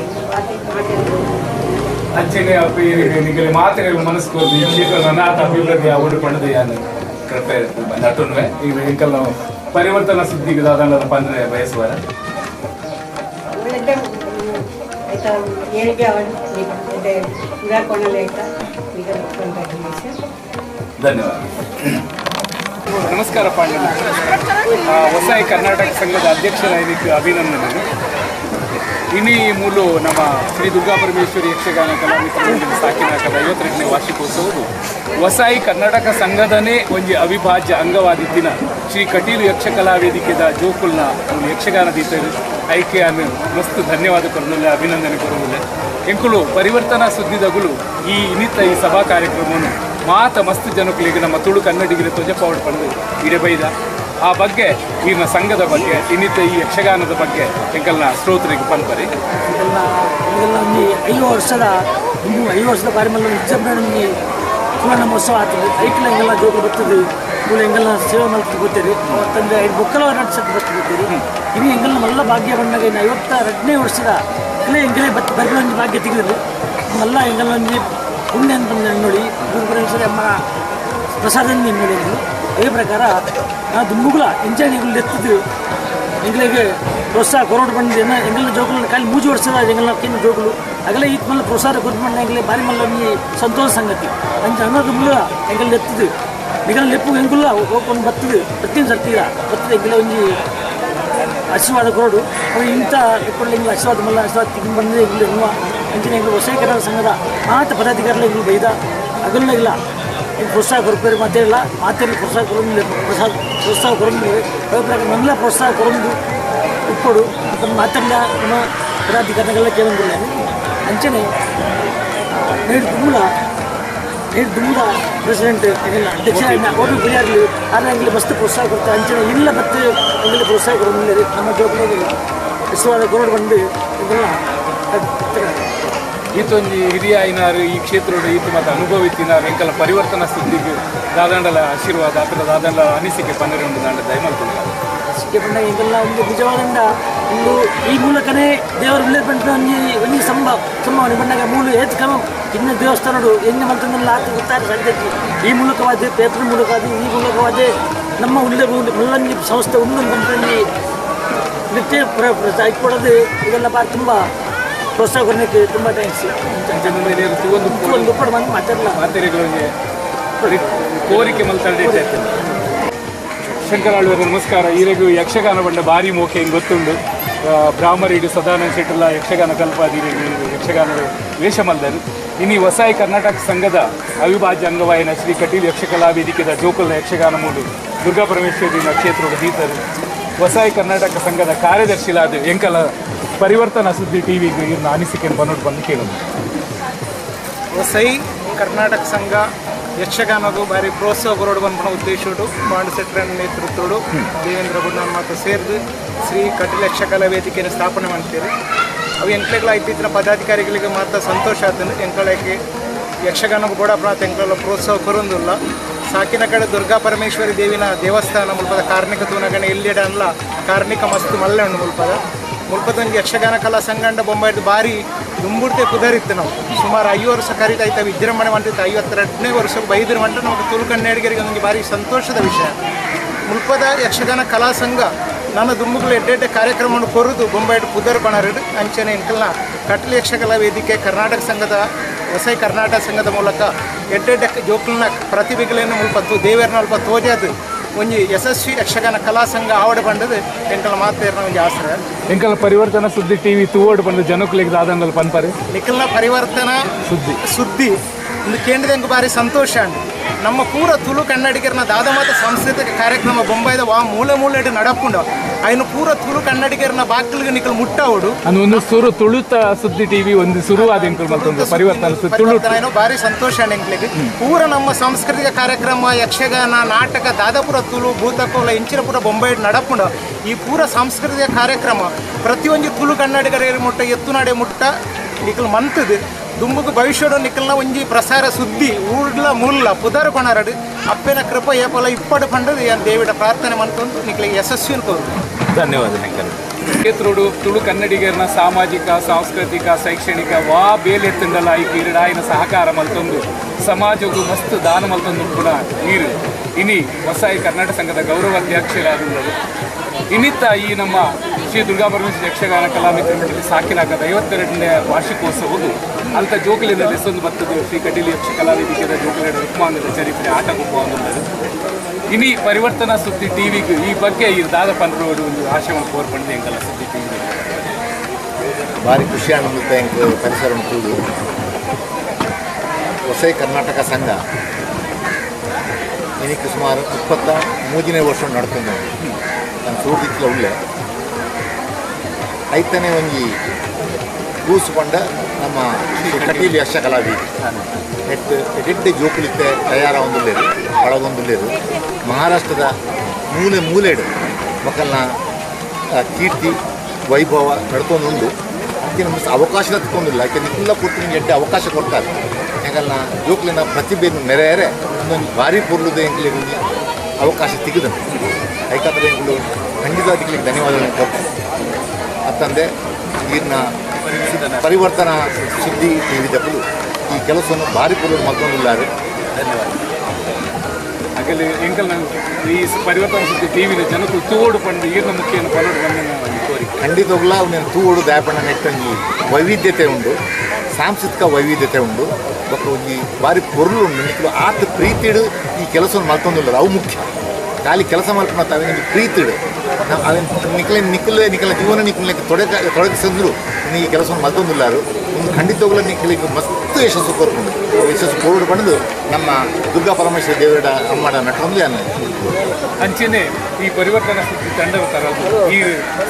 ಅಂಚನೆ ನಿಗಲಿ ಮಾತೆಗಳು ಮನಸ್ಕೋದು ಈ ಕ್ಷೇತ್ರ ಅನಾಥ ಅಭಿವೃದ್ಧಿ ಅವಡು ಪಡೆದು ಯಾನು ಕೃಪೆ ನಟುನ್ವೆ ಈಗ ಇಂಕಲ್ ನಾವು ಪರಿವರ್ತನಾ ಸುದ್ದಿಗೆ ದಾದಂಡ ಪಂದ್ರೆ ಬಯಸುವಾರ ಒಳ್ಳೆ ಆಯ್ತಾ ಏಳಿಗೆ ಇದಾಕೊಂಡಲ್ಲಿ ಆಯ್ತಾ ಈಗ ಧನ್ಯವಾದ. ನಮಸ್ಕಾರ ಪಾಂಡವ. ಹೊಸಾಯಿ ಕರ್ನಾಟಕ ಸಂಘದ ಅಧ್ಯಕ್ಷರಾಗಿ ಅಭಿನಂದನೆ. ಇನಿ ಮೂಲು ನಮ್ಮ ಶ್ರೀ ದುರ್ಗಾ ಪರಮೇಶ್ವರಿ ಯಕ್ಷಗಾನ ಕಲಾವಿದರ ಮಂಡಳಿ ಸಾಕಿನಾಕದ 52ನೇ ವಾರ್ಷಿಕೋತ್ಸವವು ಹೊಸಾಯಿ ಕರ್ನಾಟಕ ಸಂಘದನೇ ಒಂದು ಅವಿಭಾಜ್ಯ ಅಂಗವಾದಿದ್ದಿನ ಶ್ರೀ ಕಟೀಲು ಯಕ್ಷಕಲಾ ವೇದಿಕೆದ ಜೋಕುಲ್ನ ಒಂದು ಯಕ್ಷಗಾನ ದೀತರು ಆಯ್ಕೆಯನ್ನು ಮಸ್ತ್ ಧನ್ಯವಾದ ಕೊರಲಿಲ್ಲ ಅಭಿನಂದನೆ ಕೊರಲಿಲ್ಲ ಎಂಕುಲು ಪರಿವರ್ತನಾ ಸುದ್ದಿದಗುಲು ಈ ಇನ್ನಿತ್ತ ಈ ಸಭಾ ಕಾರ್ಯಕ್ರಮವನ್ನು ಮಾತ ಮಸ್ತ್ ಜನಕ್ಕಳಿಗೆ ನಮ್ಮ ತುಳು ಕನ್ನಡಿಗರ ಧ್ವಜಪಾವಡು ಪಡೆದು ಇಡೆ ಬೈದ ಆ ಬಗ್ಗೆ ಈಗಿನ ಸಂಘದ ಬಗ್ಗೆ ಇನ್ನಿತ್ತ ಈ ಯಕ್ಷಗಾನದ ಬಗ್ಗೆ ಎಂಕಲ್ನ ಶ್ರೋತರಿಗೆ ಪಂಪರಿ ಒಂದು 5 ವರ್ಷದ ಬಾರಿ ವಿಜೃಂಭಣೆ ಸುವರ್ಣ ಮಹೋತ್ಸವ ಆಗ್ತದೆ ಐಕ್ಲ ಎಂಗೆಲ್ಲ ಜೋಗ ಬರ್ತದೆ ಇವು ಎಂಗೆಲ್ಲ ಸೇವೆ ಮಾಡ್ಲಿಕ್ಕೆ ಗೊತ್ತೀರಿ ತಂದೆ 5 ಮಕ್ಕಳ ನಡೆಸಕ್ಕೆ ಬರ್ತಿದ್ದೀರಿ ಇನ್ನು ಎಂಗೆಲ್ಲ ಮಲ್ಲ ಭಾಗ್ಯ ಬಂದಾಗ ಇನ್ನು 52ನೇ ವರ್ಷದ ಎಂಗೆಲೆ ಬರ್ಗಳೊಂದು ಭಾಗ್ಯ ತೆಗೆದ್ರು ಮಲ್ಲ ಎಂಗೆಲ್ಲ ಒಂದು ಪುಣ್ಯ ಅಂತ ನೋಡಿ ಗುರುಪರೇಶ್ವರಿ ಅಮ್ಮ ಪ್ರಸಾದ ನೋಡಿದ್ರು ಅದೇ ಪ್ರಕಾರ ನಾವು ದುಂಬುಗಳ ಎಂಚಾಣಿಗಳು ಎತ್ತಿದ್ದು ಎಂಗಳಿಗೆ ಪ್ರೋತ್ಸಾಹ ಕೊರೋಡ್ ಬಂದಿದೆ ಎಂಗೆಲ್ಲ ಜೋಗುಲು ಖಾಲಿ ಮೂಜು ವರ್ಷದ ಎಂಗೆಲ್ಲ ಕಿನ್ನು ಜೋಗುಲು ಆಗಲೇ ಈತ ಮಲ್ಲ ಪ್ರೋತ್ಸಾಹ ಕೊಟ್ಟು ಬಂದ ಎಂಗಲೇ ಭಾರಿ ಮಲ್ಲ ಒಂದು ಸಂತೋಷ ಸಂಗತಿ ಅಂಚ ಅನ್ನೋದು ಮುಳ್ಳ ಎಂಗೆಲ್ಲ ಎತ್ತಿದ್ದು ನಿಗಲ ಲೆಪ್ಪು ಎಂಗುಲ್ಲ ಹೋಗ್ಕೊಂಡು ಬರ್ತದೆ ಪ್ರತಿ ಸರ್ತಿಗ ಬರ್ತದೆ ಎಂಗೆಲ್ಲ ಒಂದು ಆಶೀರ್ವಾದ ಕೊರೋಡು ಅವು ಇಂಥ ಎప్పుడు ಎಂಗೆಲ್ಲ ಆಶೀರ್ವಾದ ಮಲ್ಲ ಆಶೀರ್ವಾದ ತೆಗೆದು ಬಂದಿದೆ ಎಂಗಿಲ್ಲ ಎನ್ನುವ ಅಂಚಿನ ಎಂಗಳು ಹೊಸ ಕನ್ನಡ ಸಂಘದ ಮಾತ ಪದಾಧಿಕಾರಿಗಳು ಎಂಗಳು ಬೈದ ಅಗಲ್ಲ ಇಲ್ಲ ಪ್ರೋತ್ಸಾಹ ಕೊರಪೇರು ಮಾತೇಲ್ಲ ಪ್ರೋತ್ಸಾಹ ಕೊರೊಂದು ಮಲ್ಲ ಪ್ರೋತ್ಸಾಹ ಕೊರೊಂದು ಇಪ್ಪಡು ಮಾತೆಲ್ಲ ನಮ್ಮ ಪದಾಧಿಕಾರಿಗಳೆಲ್ಲ ಕೇಳಂಗಿಲ್ಲ ಅಂಚನೆ ನೇಡು ದುಮ್ಮದ ಪ್ರೆಸಿಡೆಂಟ್ ಅಧ್ಯಕ್ಷ ಅವರು ಬಿರಿಯಾಗಲಿ ಆದರೆ ಎಂಗಲಿ ಮಸ್ತ್ ಪ್ರೋತ್ಸಾಹ ಕೊಡ್ತಾರೆ ಅಂಚನೆ ಇಲ್ಲ ಮತ್ತೆ ಎಂಗಲಿ ಪ್ರೋತ್ಸಾಹ ಕೊಡೋದಿಲ್ಲ ನಮ್ಮ ಜೋಬಲ್ಲಿ ವಿಶ್ವಾದ ಕೊರೋಡು ಬಂದು ಇದೆಲ್ಲ ಈತೊಂದು ಹಿರಿಯ ಐನಾರು ಈ ಕ್ಷೇತ್ರದ ಈತ ಮತ್ತು ಅನುಭವ ಇತ್ತಿನಾರು ಎಂಕಲ ಪರಿವರ್ತನಾ ಸುದ್ದಿಗೆ ದಾದಂಡಲ ಆಶೀರ್ವಾದ ಅಥವಾ ದಾದಂಡ ಅನಿಸಿಕೆ ಪಂದರೆ ಉಂಟು ದಾಂಡ ದಯಮಾಡ್ಕೊಂಡು ಅನಿಸಿಕೆ ಬಂದಾಗ ಈಗೆಲ್ಲ ಒಂದು ನಿಜವಾದಂಡ ಒಂದು ಈ ಮೂಲಕನೇ ದೇವರ ವಿಲೆ ಬಂದ ಒಂದು ಸಂಭಾವನೆ ಬಂದಾಗ ಮೂಲ ಏತ್ ಕ್ರಮ ಇನ್ನು ದೇವಸ್ಥಾನಗಳು ಎಣ್ಣೆ ಮಂತ್ರನೆಲ್ಲ ಹಾಕಿ ಗೊತ್ತಾಗ ಸಾಧ್ಯತೆ ಈ ಮೂಲಕವಾದ ಪೇಪರ್ ಮೂಲಕವಾದ ಈ ಮೂಲಕವಾದ ನಮ್ಮ ಉಳ್ಳೆ ಮುಲ್ಲಂಗಿ ಸಂಸ್ಥೆ ಉಂಡು ಬಂದಲ್ಲಿ ನೃತ್ಯ ಕೊಡೋದು ಇದೆಲ್ಲ ಭಾಳ ತುಂಬ ಪ್ರೋತ್ಸಾಹ ಕೊಡಲಿಕ್ಕೆ ತುಂಬ ಥ್ಯಾಂಕ್ಸ್ ಒಂದು ಪಡ ಬಂದು ಮಾತಾಡಲ್ಲ ಮಾತೆರೆಗಳಿಗೆ ಕೋರಿಕೆ ಮಲ್ತಡೆ ಶಂಕರಾಳು ನಮಸ್ಕಾರ ಈರೆಗೂ ಯಕ್ಷಗಾನ ಬಂಡ ಭಾರಿ ಮೋಕೆ ಹಿಂಗೆ ಗೊತ್ತುಂಡು ಬ್ರಾಹ್ಮರಿಡು ಸದಾನಂದ ಶೆಟ್ಟಲ ಯಕ್ಷಗಾನ ಕಲ್ಪಾದಿರಿ ಯಕ್ಷಗಾನದ ವೇಷ ಮಲ್ದರು ಇನ್ನು ವಸಾಯಿ ಕರ್ನಾಟಕ ಸಂಘದ ಅವಿಭಾಜ್ಯ ಅಂಗವಾಯಿನ ಶ್ರೀ ಕಟೀಲ್ ಯಕ್ಷಕಲಾ ವೇದಿಕೆದ ಜೋಕುಲ್ನ ಯಕ್ಷಗಾನ ಮೂಡು ದುರ್ಗಾ ಪರಮೇಶ್ವರಿ ಕ್ಷೇತ್ರದ ದೀತರು ವಸಾಯಿ ಕರ್ನಾಟಕ ಸಂಘದ ಕಾರ್ಯದರ್ಶಿಲಾದ ಎಂಕಲ ಪರಿವರ್ತನಾ ಸುದ್ದಿ ಟಿವಿಗೆ ಇವ್ರನ್ನ ಅನಿಸಿಕೆ ಬಂದು ಕೇಳೋದು. ವಸೈ ಕರ್ನಾಟಕ ಸಂಘ ಯಕ್ಷಗಾನದು ಬಾರಿ ಪ್ರೋತ್ಸಾಹ ಬರೋಡು ಬಂದ ಉದ್ದೇಶಡು ಬಾಂಡ್ ಸೆಟ್ರ ನೇತೃತ್ವಡು ದೇವೇಂದ್ರ ಗುಡ್ನಾನ್ ಮಾತು ಸೇರಿದು ಶ್ರೀ ಕಟೀಲ್ ಯಕ್ಷಕಲಾ ವೇದಿಕೆಯನ್ನು ಸ್ಥಾಪನೆ ಮಾಡ್ತೀರಿ. ಅವು ಎಂಕ್ಲೆಗಳ ಇತ್ತೀಚಿನ ಪದಾಧಿಕಾರಿಗಳಿಗೆ ಮಾತ್ರ ಸಂತೋಷ ಆತನು ಎಂಕಳಕ್ಕೆ ಯಕ್ಷಗಾನ ಬೋಡಪ್ರಾಂತ ಎಂಕಳ ಪ್ರೋತ್ಸಾಹ ಕೊರೊಂದಿಲ್ಲ ಸಾಕಿನ ಕಡೆ ದುರ್ಗಾ ಪರಮೇಶ್ವರಿ ದೇವಿನ ದೇವಸ್ಥಾನ ಮುಲ್ಪದ ಕಾರ್ಣಿಕ ತೂನಗಣ ಎಲ್ಲಿಡ ಅಲ್ಲ ಕಾರ್ಣಿಕ ಮಸ್ತ್ ಮಲ್ಲೆ ಉಂಡು ಮುಲ್ಪದೊಂದು ಯಕ್ಷಗಾನ ಕಲಾ ಸಂಘ ಬೊಂಬಾಯ್ದು ಬಾರಿ ದುಂಬುಡ್ತೆ ಕುದರಿತ್ತು ನಾವು ಸುಮಾರು 5 ವರ್ಷ ಕರೀತಾಯ್ತು ವಿಜೃಂಭಣೆ ಮಾಡ್ತಿತ್ತು 52ನೇ ವರ್ಷಕ್ಕೆ ಬೈದ್ರು ಮಂಟ ನಮಗೆ ತುಳುಕನ್ನಡಿಗರಿಗೆ ಒಂದು ಭಾರಿ ಸಂತೋಷದ ವಿಷಯ. ಮುಲ್ಪದ ಯಕ್ಷಗಾನ ಕಲಾ ಸಂಘ ನನ್ನ ದುಂಬುಗಳು ಎಡ್ಡೆಡ್ಡೆ ಕಾರ್ಯಕ್ರಮವನ್ನು ಕೊರದು ಬೊಂಬಾಯ್ಡು ಕುದರ್ ಬಣರಡು ಅಂಚನೆ ಇಂಕಲ್ನ ಕಟೀಲ್ ಯಕ್ಷಕಲಾ ವೇದಿಕೆ ಕರ್ನಾಟಕ ಸಂಘದ ವಸೈ ಕರ್ನಾಟಕ ಸಂಘದ ಮೂಲಕ ಎಡ್ಡೆಡ್ಡೆ ಜೋಕುಲ್ನ ಪ್ರತಿಭೆಗಳನ್ನು ಮುಲ್ಪತ್ತು ದೇವರನ್ನ ಅಲ್ಪ ತೋಜದು ಒಂಜಿ ಯಶಸ್ವಿ ಯಕ್ಷಗಾನ ಕಲಾ ಸಂಘ ಆವಡ ಬಂಡದು ಎಂಕಲ ಮಾತೇರ್ನ ಒಂಜಿ ಆಸರೆ ಎಂಕಲ ಪರಿವರ್ತನಾ ಸುದ್ದಿ ಟಿವಿ ತೂವಡ್ ಬಂದು ಜನಕ್ಕಲಿಗೆ ದಾದಂಗಲ್ ಪನ್ಪರೆ ನಿಖಲ್ನ ಪರಿವರ್ತನಾ ಸುದ್ದಿ ಒಂದು ಕೇಂದ್ರದಂಗ ಬಾರಿ ಸಂತೋಷ ಅಂಡು ನಮ್ಮ ಪೂರ ತುಳು ಕನ್ನಡಿಗರನ್ನ ದಾದಮಾತ ಸಾಂಸ್ಕೃತಿಕ ಕಾರ್ಯಕ್ರಮ ಬೊಂಬಾಯ್ದ ಮೂಲೆ ಮೂಲೆಡು ನಡಪುಂಡು ಅಯ್ನು ಪೂರ ತುಳು ಕನ್ನಡಿಗರನ್ನ ಬಾಗಿಲಿಗೆ ನಿಖಲ್ ಮುಟ್ಟವಡು ಒಂದು ಸುರು ತುಳುತ ಸುದ್ದಿ ಟಿವಿ ಒಂದು ಶುರುವಾದ ಎಂಕಲ್ ಮತ್ತೊಂದು ಪರಿವರ್ತನಾ ಬಾರಿ ಸಂತೋಷ ಎಂಕ್ಲಿಗೆ ಪೂರ ನಮ್ಮ ಸಾಂಸ್ಕೃತಿಕ ಕಾರ್ಯಕ್ರಮ ಯಕ್ಷಗಾನ ನಾಟಕ ದಾದಾಪುರ ತುಳು ಭೂತಕೋಲ ಇಂಚಿನ ಪೂರ ಬೊಂಬಾಯ್ಡು ನಡಪುಂಡು ಈ ಪೂರ ಸಾಂಸ್ಕೃತಿಕ ಕಾರ್ಯಕ್ರಮ ಪ್ರತಿಯೊಂದು ತುಳು ಕನ್ನಡಿಗರ ಮುಟ್ಟ ಎತ್ತುನಾಡೆ ಮುಟ್ಟ ನಿಖಲ್ ಮಂತದು ದುಂಬುಗು ಭವಿಷ್ಯದ ನಿಖಲ್ನ ಒಂಜಿ ಪ್ರಸಾರ ಸುದ್ದಿ ಊರ್ಲ ಮೂಲ ಪುದರ್ ಕೊಣರಡು ಅಪ್ಪನ ಕೃಪ ಏಪಲ ಇಪ್ಪಡು ಪಂಡದು ಏನು ದೇವಿಡ ಪ್ರಾರ್ಥನೆ ಮಾಡ್ಕೊಂಡು ನಿಖಲಿಗೆ ಯಶಸ್ವಿ ಕೋರು. ಧನ್ಯವಾದ ಎಂಕಲ್. ಕ್ಷೇತ್ರೋಡು ತುಳು ಕನ್ನಡಿಗರನ್ನ ಸಾಮಾಜಿಕ ಸಾಂಸ್ಕೃತಿಕ ಶೈಕ್ಷಣಿಕ ವಾ ಬೇಲೆತ್ತಂಡಲ ಈ ಪೀರಿಯಡ್ ಆಯ್ನ ಸಹಕಾರ ಮಲ್ತೊಂದು ಸಮಾಜಕ್ಕೂ ಮಸ್ತ್ ದಾನ ಮಲ್ತೊಂದು ಕೂಡ ನೀರು ಇನಿ ವಸಾಯಿ ಕರ್ನಾಟಕ ಸಂಘದ ಗೌರವಾಧ್ಯಕ್ಷರಾದರು ಇನ್ನಿತ್ತ ಈ ನಮ್ಮ ಶ್ರೀ ದುರ್ಗಾ ಪರಮೇಶ್ವರಿ ಯಕ್ಷಗಾನ ಕಲಾಮಿತ್ರ ಮಂಡಳಿ ಸಾಕಿನಾಗದ 52ನೇ ವಾರ್ಷಿಕೋತ್ಸವವು ಅಂತ ಜೋಕುಲಿನ ಲೆಸೊಂದು ಬರ್ತದೆ ಶ್ರೀ ಕಟೀಲ್ ಯಕ್ಷಕಲಾ ವೇದಿಕೆಯ ಜೋಕುಲಿನ ರುಕ್ಮಾಂಗದ ಚರಿತ್ರೆ ಆಟಕ್ಕೂ ಅನ್ನೋದು ಇನಿ ಪರಿವರ್ತನಾ ಸುದ್ದಿ ಟಿವಿಗೂ ಈ ಬಗ್ಗೆ ಈ ದಾದ ಪಂದ್ರೋಡು ಒಂದು ಆಶಯವನ್ನು ಕೋರ್ಪಡಿದೆ ಎಂಕಲ್ಲ ಸುದ್ದಿ ಟಿವಿ ಭಾರಿ ಖುಷಿ ಅನ್ನೋದು ಎಂಕ್ ಪರಿಸರ ಕೂಡು ವಸೈ ಕರ್ನಾಟಕ ಸಂಘ ಇದಕ್ಕೆ ಸುಮಾರು 23ನೇ ವರ್ಷ ನಡ್ಕೊಂಡು ನಾನು ಸೂರ್ದಿಕ್ಲ ಉಳ್ಳೆ ಐತನೇ ಒಂಜಿ ಕೂಸು ಪಂಡ ನಮ್ಮ ಕಟೀಲ್ ಯಕ್ಷಕಲಾ ವೇದಿಕೆ ಎಡ್ಡೆ ಜೋಕುಲಿತ್ತೆ ತಯಾರಾಗೊಂದುಲ್ಲೇರು ಒಳಗೊಂದುಲ್ಲೇರು ಮಹಾರಾಷ್ಟ್ರದ ಮೂಲೆ ಮೂಲೆಡು ಮಕ್ಕಳನ್ನ ಕೀರ್ತಿ ವೈಭವ ನಡ್ಕೊಂಡುಂಡು ಅದಕ್ಕೆ ನಮಗೆ ಅವಕಾಶ ತಗೊಂಡಿಲ್ಲ ಯಾಕೆ ನಿಖಿಲ ಪೂರ್ತಿ ನಿಮ್ಗೆ ಎಡ್ಡೆ ಅವಕಾಶ ಕೊಡ್ತಾರೆ ಯಾಕಲ್ಲ ಜೋಕುಲಿನ ಪ್ರತಿಭೆಯನ್ನು ಮೆರೆಯರೆ ಇನ್ನೊಂದು ಭಾರಿ ಪೂರ್ಲದ ಎಂಕ್ಲಿಗೆ ಅವಕಾಶ ತೆಗೆದಂತೆ ಯಾಕಂದರೆ ಎಂಕ್ಲು ಖಂಡಿತ ಅದಕ್ಕೆ ಧನ್ಯವಾದಗಳನ್ನು ಕೊಡ್ತಾರೆ ಅತ್ತಂದೆ ಈಗಿನ ಪರಿವರ್ತನಾ ಸುದ್ದಿ ಟಿವಿದಪ್ಪಲು ಈ ಕೆಲಸವನ್ನು ಭಾರಿ ಪೂರ್ವ ಮಲ್ಕೊಂಡಿದ್ದಾರೆ. ಧನ್ಯವಾದ. ಹಾಗೆ ಎಂಕಲ್ ಈ ಪರಿವರ್ತನಾ ಸುದ್ದಿ ಟಿವಿನ ಜನಕ್ಕೂ ತೂಡು ಪಂಡು ಈಗಿನ ಮುಖ್ಯನ ಪಲೋಡು ಬಂದ ಕೋರಿಕೆ ಖಂಡಿತವಾಗ್ಲ ಅವನ ತೂಡು ದಾಯಪಣ್ಣ ನೆಟ್ಟಂಗಿ ವೈವಿಧ್ಯತೆ ಉಂಡು ಸಾಂಸ್ಕೃತಿಕ ವೈವಿಧ್ಯತೆ ಉಂಡು ಬಟ್ ಒಂಜಿ ಭಾರಿ ಪೊರ್ಲು ಉಂಡು ನಿಖಲು ಆತ ಪ್ರೀತಿಡು ಈ ಕೆಲಸವನ್ನು ಮಲ್ಕೊಂಡಿಲ್ಲ ಅವು ಮುಖ್ಯ ಖಾಲಿ ಕೆಲಸ ಮಾಡ್ಕೊಂಡು ಅವೇನು ಪ್ರೀತಿಡು ಅವೇನು ನಿಖಲ ಜೀವನ ನಿಖಲಕ್ಕೆ ತೊಡಗಿಸಿದ್ರು ಈ ಕೆಲಸವನ್ನು ಮಲ್ಕೊಂಡಿಲ್ಲಾರು ಒಂದು ಖಂಡಿತವಾಗ್ಲೂ ನಿಖಲಿಗೆ ಮಸ್ತ್ ಯಶಸ್ಸು ಕೋರ್ಕೊಂಡು ಯಶಸ್ಸು ಕೋರ್ಡು ಪಡೆದು ನಮ್ಮ ದುರ್ಗಾ ಪರಮೇಶ್ವರಿ ದೇವರ ಅಮ್ಮಡ ನಟೊಂದು ಅಂಚೆನೆ ಈ ಪರಿವರ್ತನಾ ಸುದ್ದಿ ತಂಡದ ತರದು ಈ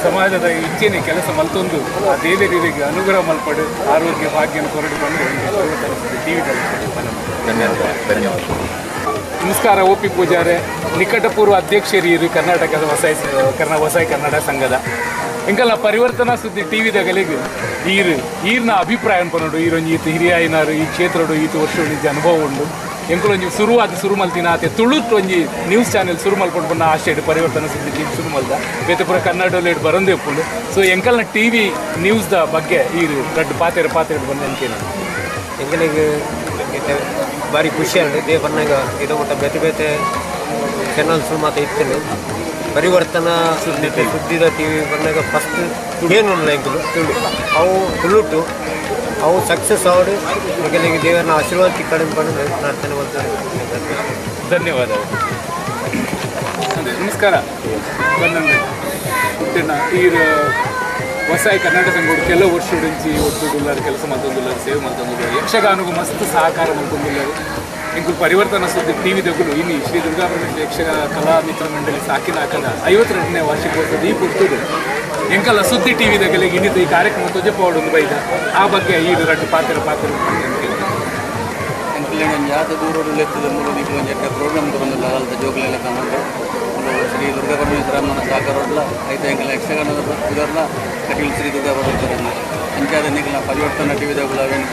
ಸಮಾಜದ ಇಂಚೆನೆ ಕೆಲಸ ಮಲ್ತೊಂದು ಆ ದೇವರಿಗೆ ಅನುಗ್ರಹ ಮಲ್ಪಡು ಆರೋಗ್ಯ ಭಾಗ್ಯನ ಕೊರಡು ಬಂದು ಪರಿವರ್ತನಾ ಸುದ್ದಿ ಟಿವಿ ಧನ್ಯವಾದ. ನಮಸ್ಕಾರ ಒ ಪಿ ಪೂಜಾರೆ ನಿಕಟಪೂರ್ವ ಅಧ್ಯಕ್ಷರಿಯರು ಕರ್ನಾಟಕದ ವಸಾಯಿ ಕನ್ನಡ ಸಂಘದ ಇಂಕಲ್ಲ ಪರಿವರ್ತನಾ ಸುದ್ದಿ ಟಿವಿದಾಗಲಿಗೆ ಈರ್ನ ಅಭಿಪ್ರಾಯ ಅನ್ಕೊಂಡು ಈರೊಂದು ಈತ ಹಿರಿಯ ಐನಾರು ಈ ಕ್ಷೇತ್ರಡು ಈತ ವರ್ಷ ನಿಜ ಅನುಭವ ಉಂಡು ಎಂಕಲೊಂಜಿ ಶುರು ಮಲ್ತಿನ ಆತೆ ತುಳುತ್ ಒಂಜಿ ನ್ಯೂಸ್ ಚಾನೆಲ್ ಶುರು ಮಲ್ಕೊಂಡು ಬಂದ ಆಶೆ ಪರಿವರ್ತನಾ ಸುದ್ದಿ ಟಿವಿ ಶುರು ಮಲ್ದ ಬೇತೆ ಪೂರ ಕನ್ನಡಲ್ಲಿ ಬರಂದೇ ಉಪ್ಪುಂಡು ಸೊ ಎಂಕಲ್ನ ಟಿವಿ ನ್ಯೂಸ್ದ ಬಗ್ಗೆ ಈ ದೊಡ್ಡ ಪಾತ್ರೆ ಬಂದ ಅನ್ಕೇನ ಎಂಕಲಿಗೆ ಭಾರಿ ಖುಷಿ ಅಂడి ದೇವರನಾಗ ಇದು ಮಟ್ಟ ಬೇತೆ ಬೇತೆ ಚಾನಲ್ಸ್ ಮಾತ್ರ ಇತ್ತೇನೆ ಪರಿವರ್ತನಾ ಸುದ್ದಿದ ಟಿವಿ ಬಂದಾಗ ಫಸ್ಟ್ ಏನು ಎಂಕಲು ತುಳು ಅವು ತುಳುಟು ಅವು ಸಕ್ಸಸ್ ಆವಡು ಎಂಕಲಿಗೆ ದೇವರನ ಆಶೀರ್ವಾದ ಕಡಿಮೆ ಪಡೆದು ಪ್ರಾರ್ಥನೆ ಮಾಡ್ತಾರೆ. ಧನ್ಯವಾದ. ನಮಸ್ಕಾರ. ಈ ಹೊಸಾಯಿ ಕರ್ನಾಟಕ ಸಂಘಗಳು ಕೆಲವು ವರ್ಷ ಒಟ್ಟುಳ್ಳಾರು ಕೆಲಸ ಮಾಡ್ತಂದುಳ್ಳಾರು ಸೇವೆ ಮಾಡ್ತಂದುಳ್ಳಾರು ಯಕ್ಷಗಾನಗೂ ಮಸ್ತ್ ಸಹಕಾರ ಮಾಡ್ತಂದುಳ್ಳಾರು ಇಂಕು ಪರಿವರ್ತನಾ ಸುದ್ದಿ ಟಿವಿ ದಗುಲು ಇನ್ನು ಶ್ರೀ ದುರ್ಗಾಪರಮೇಶ್ವರಿ ಯಕ್ಷಗಾನ ಕಲಾ ಮಿತ್ರ ಮಂಡಳಿ ಸಾಕಿನಾಕದ 52ನೇ ವಾರ್ಷಿಕೋತ್ಸವದ ಈ ಪುರ್ತುಡು ಎಂಕಲ್ಲ ಸುದ್ದಿ ಟಿವಿ ದಗಲಿಗೆ ಇನ್ನಿದ್ದ ಈ ಕಾರ್ಯಕ್ರಮ ತೊಜಪವಾಡು ಬೈದ ಆ ಬಗ್ಗೆ ಈ ಎರಡು ಪಾತ್ರ ಎಂಕಲೇನ ಯಾತ ದೂರೋಡು ಲೆತ್ತದ ಮೂರು ನಿಖಿಲ ಜಟ್ಟ ಪ್ರೋಗ್ರಾಮ್ ತಗೊಂಡಿಲ್ಲ ಅಲ್ದ ಜೋಗಲೆಲ್ಲ ತಗೊಂಡು ಶ್ರೀ ದುರ್ಗಾಪರಮೇಶ್ವರಮ್ಮನ ಸಾಕಾರೋಡ್ಲ ಐದು ಎಂಕಲ ಯಕ್ಷಗಾನದ ಇದರ್ಲ ಕಟೀಲ್ ಶ್ರೀ ದುರ್ಗಾಪರಮೇಶ್ವರಮ್ಮ ಅಂಚಾದ ನಿಖಿಲ ಪರಿವರ್ತನಾ ಟಿವಿ ದಗುಲ ಅವೇನು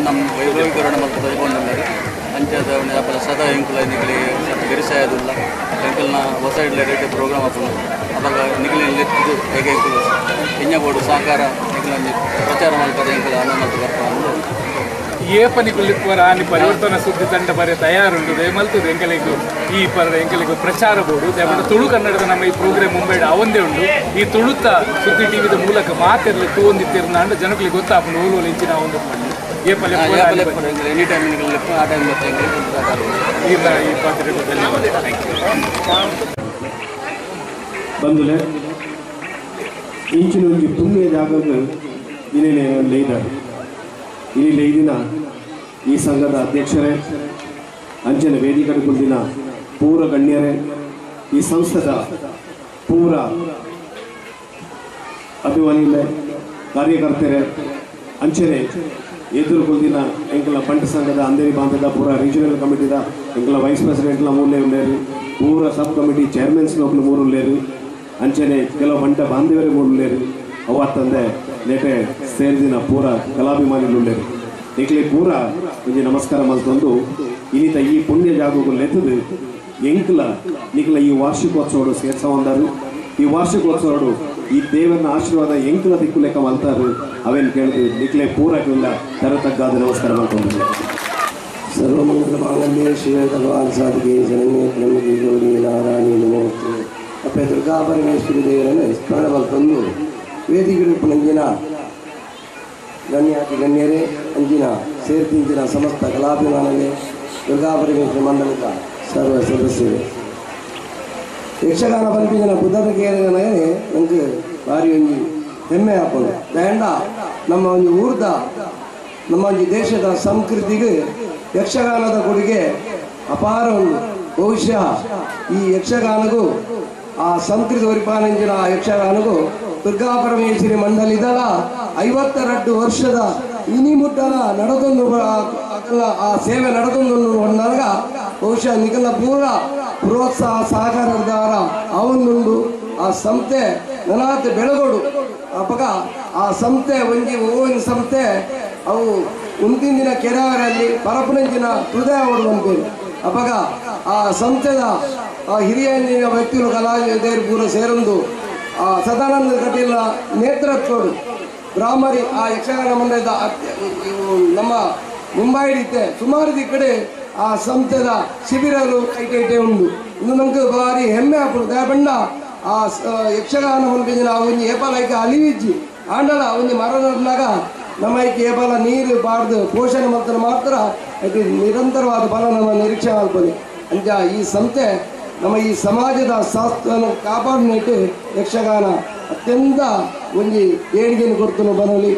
ನಮ್ಮ ವೈಭವೀಕರಣ ಮತ್ತು ತಗೊಂಡಿದ್ದಾರೆ ಅಂಚಾದ ಅಪ್ಪಲ ಸದಾ ಎಂಕುಲ ನಿಖಲಿ ಬೆರಿಸಾಯದುಲ್ಲ ಎಂಕಲ್ನ ಹೊಸ ಇಡ್ಲ ರೇಟ್ ಪ್ರೋಗ್ರಾಮ್ ಹಾಕೋಣ ಅವಾಗ ನಿಖಿಲ ಲೆತ್ತದು ಹೇಗೆ ಎಂಕುಲು ಹೆಂಜಬೋಡು ಸಾಕಾರ ನಿಖಿಲ ಪ್ರಚಾರ ಮಾಡ್ತಾರೆ ಎಂಕಲ ಅನ್ನ ಬರ್ತಾರೆ ಏಪನಿಗುಲಿಪ್ಪರ ಆನಿ ಪರಿವರ್ತನಾ ಸುದ್ದಿ ತಂಡ ಬರೀ ತಯಾರುಂಟು ಮಲ್ತದೆ ಎಂಕಲಿಗೂ ಈ ಎಂಕಲಿಗೂ ಪ್ರಚಾರ ಬೋರ್ಡು ದೇವರ ತುಳು ಕನ್ನಡದ ನಮ್ಮ ಈ ಪ್ರೋಗ್ರಾಮ್ ಮುಂಬೈಡ್ ಅವಂದೇ ಉಂಟು ಈ ತುಳುತ್ತ ಸುದ್ದಿ ಟಿವಿದ ಮೂಲಕ ಮಾತಿರಲಿ ತೂಂದಿತ್ತಿರ್ನ ಅಂಡ್ ಜನಗಳಿಗೆ ಗೊತ್ತಾಪು ನೂಲು ಇಂಚಿನ ಒಂದು ಎನಿ ಟೈಮ್ ಆ ಟೈಮ್ ಇಲ್ಲ ಈ ಪಾತ್ರೆ ಬಂದುಲೆ ಇಂಚಿನ ಒಂದು ಪುಣ್ಯ ಜಾಗಕ್ಕೆ ಇನ್ನೇನೆ ಲೈದಾರೆ ಇಲ್ಲಿ ಲೈದಿನ ಈ ಸಂಘದ ಅಧ್ಯಕ್ಷರೇ ಅಂಚನೆ ವೇದಿಕೆ ಕುಂದಿನ ಪೂರ ಗಣ್ಯರೇ ಈ ಸಂಸ್ಥದ ಪೂರ ಅಭಿಮಾನಿಗಳೇ ಕಾರ್ಯಕರ್ತರೇ ಅಂಚನೆ ಎದುರು ಕುಂದಿನ ಎಂಕಲ ಬಂಟ ಸಂಘದ ಅಂದೇರಿ ಬಾಂಧದ ಪೂರ ರೀಜನಲ್ ಕಮಿಟಿದ ಎಂಕಲ ವೈಸ್ ಪ್ರೆಸಿಡೆಂಟ್ಲ ಮೂರನೇ ಉಳ್ಳೇರು ಪೂರ ಸಬ್ ಕಮಿಟಿ ಚೇರ್ಮನ್ಸ್ ಲೋಕಲ್ ಮೂರು ಉಳ್ಳೇರು ಅಂಚನೆ ಕೆಲವು ಬಂಟ ಬಾಂಧವರೇ ಮೂರು ಉಳ್ಳೇರು ಅವತ್ತಂದೆ ನೇಟೆ ಸೇರಿದಿನ ಪೂರ ಕಲಾಭಿಮಾನಿಗಳು ಉಳ್ಳೇರು ನಿಖಲೆ ಪೂರ ಒಂದು ನಮಸ್ಕಾರ ಮಲ್ತೊಂದು ಇನ್ನಿತ ಈ ಪುಣ್ಯ ಜಾಗಗಳು ಲೆತ್ತದು ಎಂಕಲ ನಿಖಲ ಈ ವಾರ್ಷಿಕೋತ್ಸವ ಸೇರ್ಸವಂದರು ಈ ವಾರ್ಷಿಕೋತ್ಸವ ಈ ದೇವರನ ಆಶೀರ್ವಾದ ಎಂಕಲ ದಿಕ್ಕು ಲೆಕ್ಕ ಮಲ್ತಾರು ಅವೇನು ಕೇಳಿದ್ರು ನಿಖಲೆ ಪೂರಕ್ಕಿಲ್ಲ ತರತಗ್ಗಾದ ನಮಸ್ಕಾರ ಮಾಡ್ಕೊಂಡಿದ್ದೆ ಸರ್ವಮಂಗಲ ಮಾಂಗಲ್ಯ ಶಿವ ಭಗವಾನ್ ಸಾಧಿಗೆ ಜನನೇ ನಮಗೆ ಗೌರಿ ನಾರಾಯಣಿ ನಮೋಸ್ತು ಅಪ್ಪೆ ದುರ್ಗಾಪರಮೇಶ್ವರಿ ದೇವರನ್ನು ಸ್ಮರಣ ಮಲ್ತೊಂದು ವೇದಿಕೆ ನಂಜಿನ ಗಣ್ಯಾತಿ ಗಣ್ಯರೇ ಅಂಜಿನ ಸೇರ್ತಿಂಚಿನ ಸಮಸ್ತ ಕಲಾಭಿಮಾನವೇ ದುರ್ಗಾಪರಮೇಶ್ವರಿ ಮಂಡಲದ ಸರ್ವ ಸದಸ್ಯರೇ ಯಕ್ಷಗಾನ ಪಂಪಿನ ಬುದ್ಧದ ಕೇರನೇ ನನಗೆ ಭಾರಿ ಒಂಜಿ ಹೆಮ್ಮೆ ಹಾಕೊಂಡು ದಂಡ ನಮ್ಮ ಒಂದು ಊರ್ದ ನಮ್ಮ ಒಂದು ದೇಶದ ಸಂಸ್ಕೃತಿಗೆ ಯಕ್ಷಗಾನದ ಕೊಡುಗೆ ಅಪಾರ ಉಂಟು ಬಹುಶಃ ಈ ಯಕ್ಷಗಾನಗೂ ಆ ಸಂಸ್ಕೃತಿ ಪರಿಪಾಲನೆಂಜಿನ ಆ ಯಕ್ಷಗಾನಗೂ ದುರ್ಗಾಪರಮೇಶ್ವರಿ ಮಂಡಲಿದಲ 52 ವರ್ಷದ ಇನಿಮುಟ್ಟನ ನಡೆದೊಂದು ಆ ಸೇವೆ ನಡೆದೊಂದು ಒಂದಾಗ ಬಹುಶಃ ನಿಖಲ ಪೂರ ಪ್ರೋತ್ಸಾಹ ಸಹಕಾರದಾರ ಅವನುಂಡು ಆ ಸಂಸ್ಥೆ ನನಾತ್ ಬೆಳಗೋಡು ಅಪಗ ಆ ಸಂಸ್ಥೆ ಒಂಜಿ ಸಂಸ್ಥೆ ಅವು ಮುಂದಿನ ಕೆರೆಯವರಲ್ಲಿ ಪರಪುನಂಚಿನ ಹೃದಯ ಹೊಡೆದಂತೇಳಿ ಅಪಗ ಆ ಸಂಸ್ಥೆದ ಆ ಹಿರಿಯ ವ್ಯಕ್ತಿಗಳು ಕಲಾವಿದರು ಪೂರ ಸೇರೊಂದು ಆ ಸದಾನಂದ ಕಟೀಲ ನೇತೃತ್ವಡು ಬ್ರಾಹ್ಮರಿ ಆ ಯಕ್ಷಗಾನ ಮಂಡಳದ ನಮ್ಮ ಮುಂಬೈ ಇತ್ತೆ ಸುಮಾರು ಈ ಕಡೆ ಆ ಸಂಸ್ಥೆದ ಶಿಬಿರಗಳು ಕೈಟೆ ಉಂಟು ಇನ್ನು ನಮ್ಗೆ ಭಾರಿ ಹೆಮ್ಮೆ ಹಾಕೊಂಡು ದಯಬಂಡ ಆ ಯಕ್ಷಗಾನ ಮಂಡಳಿನ ಒಂದು ಏಪಲೈಕೆ ಅಲಿವಿಜ್ಜಿ ಆಂಡಲ ಒಂದು ಮರ ನಡ್ನಾಗ ನಮ್ಮ ಐಕೆ ಏಪಲ ನೀರು ಬಾರ್ದು ಪೋಷಣೆ ಮಾತ್ರ ಐಕೆ ನಿರಂತರವಾದ ಫಲ ನಮ್ಮ ನಿರೀಕ್ಷೆ ಮಾಡ್ಬೋದು ಅಂಚ ಈ ಸಂಸ್ಥೆ ನಮ್ಮ ಈ ಸಮಾಜದ ಶಾಸ್ತ್ರವನ್ನು ಕಾಪಾಡಿನಿಟ್ಟು ಯಕ್ಷಗಾನ ಅತ್ಯಂತ ಒಂದು ಏಳಿಗೆಯನ್ನು ಕೊಡ್ತು ಬರಲಿ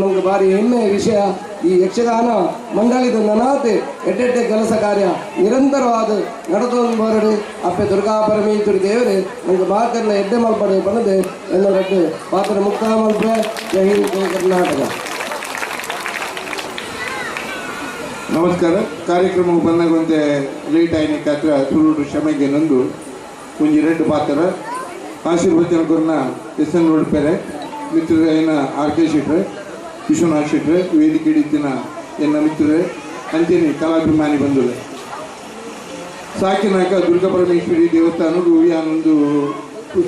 ನಮ್ಗೆ ಭಾರಿ ಹೆಮ್ಮೆಯ ವಿಷಯ ಈ ಯಕ್ಷಗಾನ ಮಂಡಳಿದ ನನಾತೆ ಎಡ್ಡೆಡ್ಡೆ ಕೆಲಸ ಕಾರ್ಯ ನಿರಂತರವಾದ ನಡೆದೊಂದು ಬರಡು ಅಪ್ಪೆ ದುರ್ಗಾಪರಮೇಶ್ವರಿ ದೇವರೇ ನಮ್ಗೆ ಮಾತೆಲ್ಲ ಎಡ್ಡೆ ಮಲ್ಪಡೆ ಬಂದದೆ ಎಲ್ಲರದ್ದು ಪಾತ್ರ ಮುಕ್ತ ಮಲ್ಪೆ ಜೈ ಹಿಂದ್ ಜೈ ಕರ್ನಾಟಕ. ನಮಸ್ಕಾರ. ಕಾರ್ಯಕ್ರಮಕ್ಕೆ ಬಂದಾಗಂತೆ ಲೇಟ್ ಆಯ್ನಿಕ್ಕೆ ಹತ್ರ ಸುರುಡು ಕ್ಷಮೆಗೆ ನಂದು ಒಂಜಿ 2 ಪಾತ್ರ ಆಶೀರ್ವಚನ ಕೊರನ ಎಸ್ ಎನ್ ನೋಡ್ಪೇರೆ ಮಿತ್ರನ ಆರ್ ಕೆ ಶೆಟ್ರೆ ವಿಶ್ವನಾಥ್ ಶೆಟ್ರೆ ವೇದಿಕೆ ಹಿಡಿತಿನ ಎನ್ನ ಮಿತ್ರರೆ ಅಂಚೆನೆ ಕಲಾಭಿಮಾನಿ ಬಂಧುಲೆ ಸಾಕಿನಾಕ ದುರ್ಗಾಪರಮೇಶ್ವರಿ ದೇವಸ್ಥಾನದ್ದು ಯಾನೊಂದು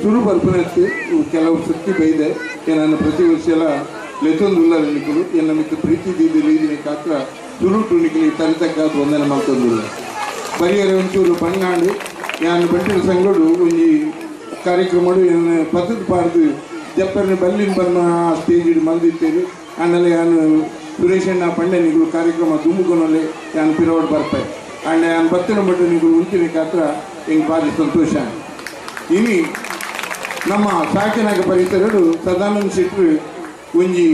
ಸುರು ಬರ್ಪನಕ್ಕೆ ಕೆಲವು ಸತ್ತಿ ಬೈದೆ ಏನನ್ನು ಪ್ರತಿ ವರ್ಷ ಎಲ್ಲ ಲೆತ್ತೊಂದುಲ್ಲ ನಿಕ್ಕಲು ಎನ್ನ ಮಿತ್ರ ಪ್ರೀತಿ ದೀದಿನ ಕಾತ್ರ ಸುರುಟು ನಿಕ್ಕಲಿ ತರಿತಕ್ಕಾದ ವಂದನೆ ಮಾಡ್ತಂದಿಲ್ಲ ಪರಿಹಾರ ಒಂಚೂರು ಪಂಗಾಂಡು ಯಾನು ಬಂಟಿನ ಸಂಗಡು ಒಂಜಿ ಕಾರ್ಯಕ್ರಮ ಪದ್ಧತಿ ಪಾಡ್ದು ಜಪ್ಪನ ಬಲ್ಲಿನ ಬನ್ನ ಸ್ಟೇಜ್ ಹಿಡಿದು ಮಂದಿತ್ತೇವೆ ಆಮೇಲೆ ನಾನು ಸುರೇಶ್ ಅಣ್ಣ ಪಂಡನಿಗಳು ಕಾರ್ಯಕ್ರಮ ದುಮ್ಮುಕೊನಲ್ಲಿ ನಾನು ಪಿರೋಡ್ ಬರ್ತಾರೆ ಆಂಡ್ ನಾನು ಬತ್ತಿನ ಬಟ್ಟು ನೀವು ಉಂಟಿನ ಕಾತ್ರ ಹೆಂಗೆ ಭಾರಿ ಸಂತೋಷ ಇನಿ ನಮ್ಮ ಸಾಕಿನಾಗ ಪರಿಸರಡು ಸದಾನಂದ ಶೆಟ್ಟರು ಒಂಜಿ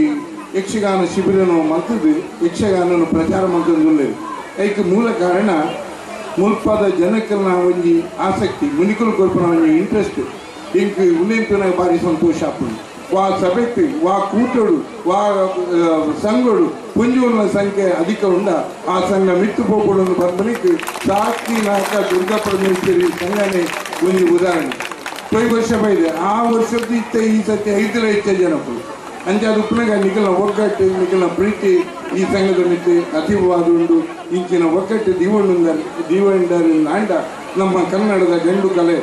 ಯಕ್ಷಗಾನ ಶಿಬಿರನು ಮಲ್ತದ್ದು ಯಕ್ಷಗಾನನು ಪ್ರಚಾರ ಮಂತಂದುಳ್ಳೇರು ಅದಕ್ಕೆ ಮೂಲ ಕಾರಣ ಮುಲ್ಪದ ಜನಕ್ಕೆಲ್ಲ ಒಂಜಿ ಆಸಕ್ತಿ ಮುನಿಕುಲು ಕೊರ್ಪನ ಒಂಜಿ ಇಂಟ್ರೆಸ್ಟ್ ಇಂಕ್ ಉಲ್ಲೆಂಪಿನಾಗ ಭಾರಿ ಸಂತೋಷ ಆಪುಂಡು ವಾ ಸಭೆತ್ತು ವಾ ಕೂಟೋಡು ವಾ ಸಂಘಡು ಪುಂಜೂರಿನ ಸಂಖ್ಯೆ ಅಧಿಕ ಉಂಡ ಆ ಸಂಘ ಮಿತ್ತು ಪೋಪುಡನ್ನು ಬರ್ಬಲಿಕ್ಕೆ ಸಾಕಿನಾಕ ದುರ್ಗಾ ಪರಮೇಶ್ವರಿ ಸಂಘನೇ ಒಂದು ಉದಾಹರಣೆ ಕೊಯ್ ವರ್ಷ ಬೈದೆ ಆ ವರ್ಷದ ಇತ್ತ ಈ ಸತಿ 5 ಲಕ್ಷ ಜನಗಳು ಅಂಚಾದ ಉಪ್ಪನಾಗ ನಿಖಲ್ನ ಒಗ್ಗಟ್ಟು ನಿಖಲ್ನ ಪ್ರೀತಿ ಈ ಸಂಘದ ಮಿತಿ ಅತೀವವಾದ ಉಂಡು ಇಂಚಿನ ಒಗ್ಗಟ್ಟು ದೀವಂಡರ ನಾಂಡ ನಮ್ಮ ಕನ್ನಡದ ಗಂಡು ಕಲೆ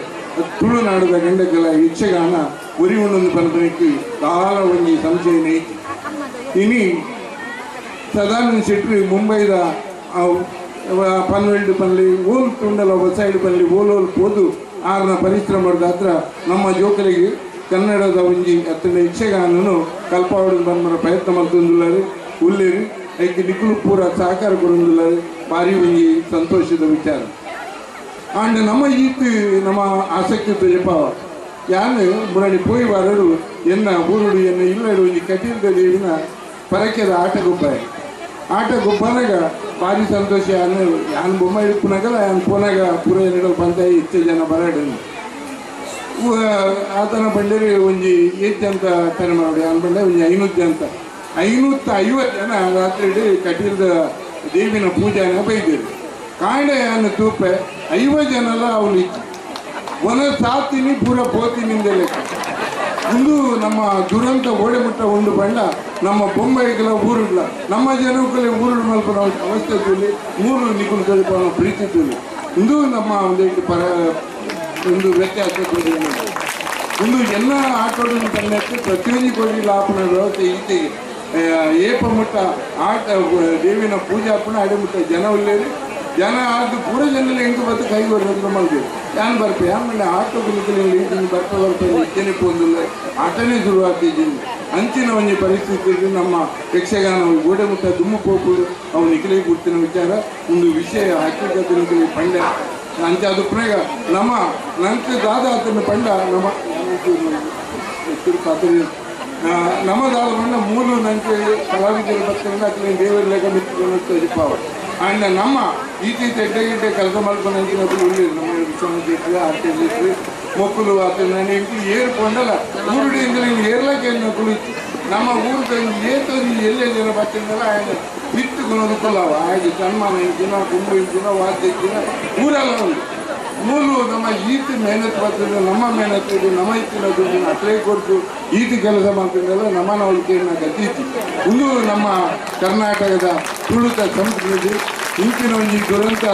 ತುಳುನಾಡದ ಗಂಡ ಕಲೆ ಯಕ್ಷಗಾನ ಉರಿ ಉಂಡೊಂದು ಪನಪನಿಕ್ಕೆ ಕಾಲ ಒಂಜಿ ಸಂಶಯ ಐತಿ ಇನಿ ಸದಾನಂದ ಶೆಟ್ಟಿ ಮುಂಬೈದ ಪನ್ವೆಲ್ಡ್ ಪನ್ಲಿ ಓಲ್ ತುಂಡಲ ಸೈಡ್ ಪನ್ಲಿ ಓಲ್ ಪೋದು ಆರ್ನ ಪರಿಶ್ರಮ ಮಾಡಿದ ಹತ್ರ ನಮ್ಮ ಜೋಕಲಿಗೆ ಕನ್ನಡದ ಒಂಜಿ ಅತ್ತಿನ ಯಕ್ಷಗಾನನು ಕಲ್ಪಾವಡಿಗೆ ಬಂದ ಪ್ರಯತ್ನ ಮಾಡ್ತಂದುಳ್ಳಾರು ಉಳ್ಳೇರಿ ಅದಕ್ಕೆ ನಿಖಲು ಪೂರ ಸಹಕಾರ ಕೊಡೊಂದುಳ್ಳಾರು ಭಾರಿ ಒಂಜಿ ಸಂತೋಷದ ವಿಚಾರ ಆಂಡ್ ನಮ್ಮ ಈತ್ ನಮ್ಮ ಆಸಕ್ತಿ ತುಜಪಾವ ಯಾನು ಮುರಡಿ ಪೋಯಿ ವಾರಡು ಎನ್ನ ಊರುಡು ಎನ್ನ ಇಲ್ಲಡು ಒಂಜಿ ಕಟೀಲ್ದ ದೇವಿನ ಪರಕೆದ ಆಟ ಗೊಬ್ಬನಾಗ ಭಾರಿ ಸಂತೋಷ ಯಾನ್ ಬೊಮ್ಮ ಇಡ್ಪುನಾಗಲ್ಲ ಯಾನ್ ಪೋನಾಗ ಪೂರ ಎರಡು ಪಂಚಾಯಿ ಹೆಚ್ಚು ಜನ ಬರಡು ಆತನ ಬಂಡೇರಿ ಒಂಜಿ ಏತ್ ಅಂತ ತರ ಮಾಡಿ ಯಾನ್ ಬಂಡೆ ಒಂಜಿ 500 ಅಂತ 550 ಜನ ರಾತ್ರಿ ಇಡೀ ಕಟೀಲ್ದ ದೇವಿನ ಪೂಜೆನ ಬೈದಿರು ಕಾಂಡೆ ಯಾನು ತೂಪೆ 50 ಜನ ಎಲ್ಲ ಅವ್ರು ಇತ್ತು ಒನ ಸಾತಿನಿ ಪೂರ ಪೋತಿನಿಂದ ಲೆಕ್ಕ ಇಂದು ನಮ್ಮ ದುರಂತ ಓಡೆಮುಟ್ಟ ಉಂಡು ಬಂಡ ನಮ್ಮ ಬೊಂಬೈಗಳ ಊರುಗಳ ನಮ್ಮ ಜನಕ್ಕಲ್ಲಿ ಊರು ಮಲ್ಪನ ಅವಸ್ಥೆ ತೂಲಿ ಮೂರು ನಿಗುಲು ತಲುಪನ ಪ್ರೀತಿ ತೂಲಿ ಇಂದು ನಮ್ಮ ಒಂದು ವ್ಯತ್ಯಾಸ ಇಂದು ಎಲ್ಲ ಆಟೋಡನ್ನು ತಂದಕ್ಕೆ ಪ್ರತಿಯೊಂದು ಕೊಡಿ ಲಾಪನ ವ್ಯವಸ್ಥೆ ಈಚೆಗೆ ಏಪ ಮುಟ್ಟ ಆಟ ದೇವಿನ ಪೂಜೆ ಹಾಪಣ ಅಡೆಮುಟ್ಟ ಜನ ಉಳ್ಳೇರಿ ಜನ ಆದ ಪೂರ ಜನರಲ್ಲಿ ಹೆಂಗೆ ಬತ್ತು ಕೈ ಬರೋದು ಮಾಡಿದೆ ಯಾನ್ ಬರ್ಪೆ ಆಮೇಲೆ ಆಟೋ ನಿಖಿಲಿ ಬರ್ಪೆ ಇದ್ದೇನೆ ಪೋದಿಲ್ಲ ಆಟನೇ ಶುರುವಾಗ್ತಿದ್ದೀನಿ ಅಂಚಿನ ಒಂಜಿ ಪರಿಸ್ಥಿತಿ ನಮ್ಮ ಯಕ್ಷಗಾನ ಗೋಡೆ ಮುಟ್ಟ ದುಮ್ಮು ಪೋಪುಡು ಅವು ನಿಖಿಲಿಗೆ ಗುರ್ತಿನ ವಿಚಾರ ಒಂದು ವಿಷಯ ಹಕ್ಕಿಗತ ನಿಖಿಲಿ ಪಂಡೆ ಅಂಚೆ ಅದು ಪುನಃ ನಮ್ಮ ನಂಗೆ ದಾದ ಆತನ ಪಂಡ ನಮ್ಮ ನಮ್ಮ ದಾದ ಪಂಡ ಮೂರು ನಂಗೆ ಕಲಾವಿದರು ಬರ್ತಾರೆ ಅಕ್ಲಿ ದೇವರ ಲೆಕ್ಕ ಮಿತ್ರ ಆ್ಯಂಡ್ ನಮ್ಮ ಈಚೀಚ ಎಡ್ಡೆ ಕೆಲಸ ಮಾಡ್ಕೊಂಡು ಅಂಚಿನప్పుడు ఉండేది ನಮ್ಮ ವಿಶ್ವವಿದ್ಯಾಲಯ ಆರ್ಟಿಸ್ಟ್ మొక్కులు అతను ఇంటి ఏరుకొండల ఊరుడు ఇందులో ఏర్లకి కులిచి ನಮ್ಮ ಊರು ಏತು ಎಲ್ಲೆಲ್ಲಿನ ಬಚ್ಚಿಂದಲ್ಲ ఆయన ಬಿತ್ತುಕೊಳೋದಕ್ಕಲ್ಲವ ఆయన ಸನ್ಮಾನ ಇಂಚಿನ ಕುಂಭ ಇಂಚಿನ ವಾದ್ಯ ಇಂಚಿನ ಊರೆಲ್ಲ ಉಂಟು ಮೂಲು ನಮ್ಮ ಈತಿ ಮೆಹನತ್ ಬರ್ತದೆ ನಮ್ಮ ಮೆಹನತ್ ಇದು ನಮ್ಮ ಇತ್ತಿನ ದುಡ್ಡಿನ ಅಟ್ಲೇ ಕೊಟ್ಟು ಈತಿ ಕೆಲಸ ಮಾಡ್ತಿದ್ದಲ್ಲ ನಮ್ಮನ ಉಳಿಕೆಯನ್ನು ಗತೀತಿ ಇದು ನಮ್ಮ ಕರ್ನಾಟಕದ ತುಳುತ ಸಂಸ್ಕೃತಿ ಇಂಚಿನ ಒಂದು ದುರಂತ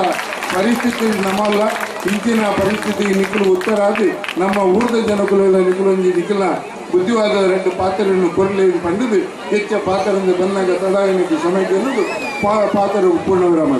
ಪರಿಸ್ಥಿತಿ ನಮ್ಮಲ್ಲ ಇಂಚಿನ ಪರಿಸ್ಥಿತಿಗೆ ನಿಖಲು ಉತ್ತರಾದಿ ನಮ್ಮ ಊರದ ಜನಕುಲೆಲ್ಲ ನಿಖಲೊಂಜಿ ನಿಖಲ ಬುದ್ಧಿವಾದ 2 ಪಾತ್ರವನ್ನು ಕೊರಲೆ ಪಂಡಿದು ಹೆಚ್ಚ ಪಾತ್ರದಿಂದ ಬಂದಾಗ ತಡಾವಣೆಗೆ ಸಮಯಕ್ಕೆ ಪಾತ್ರ ಪೂರ್ಣ ವಿರಾಮ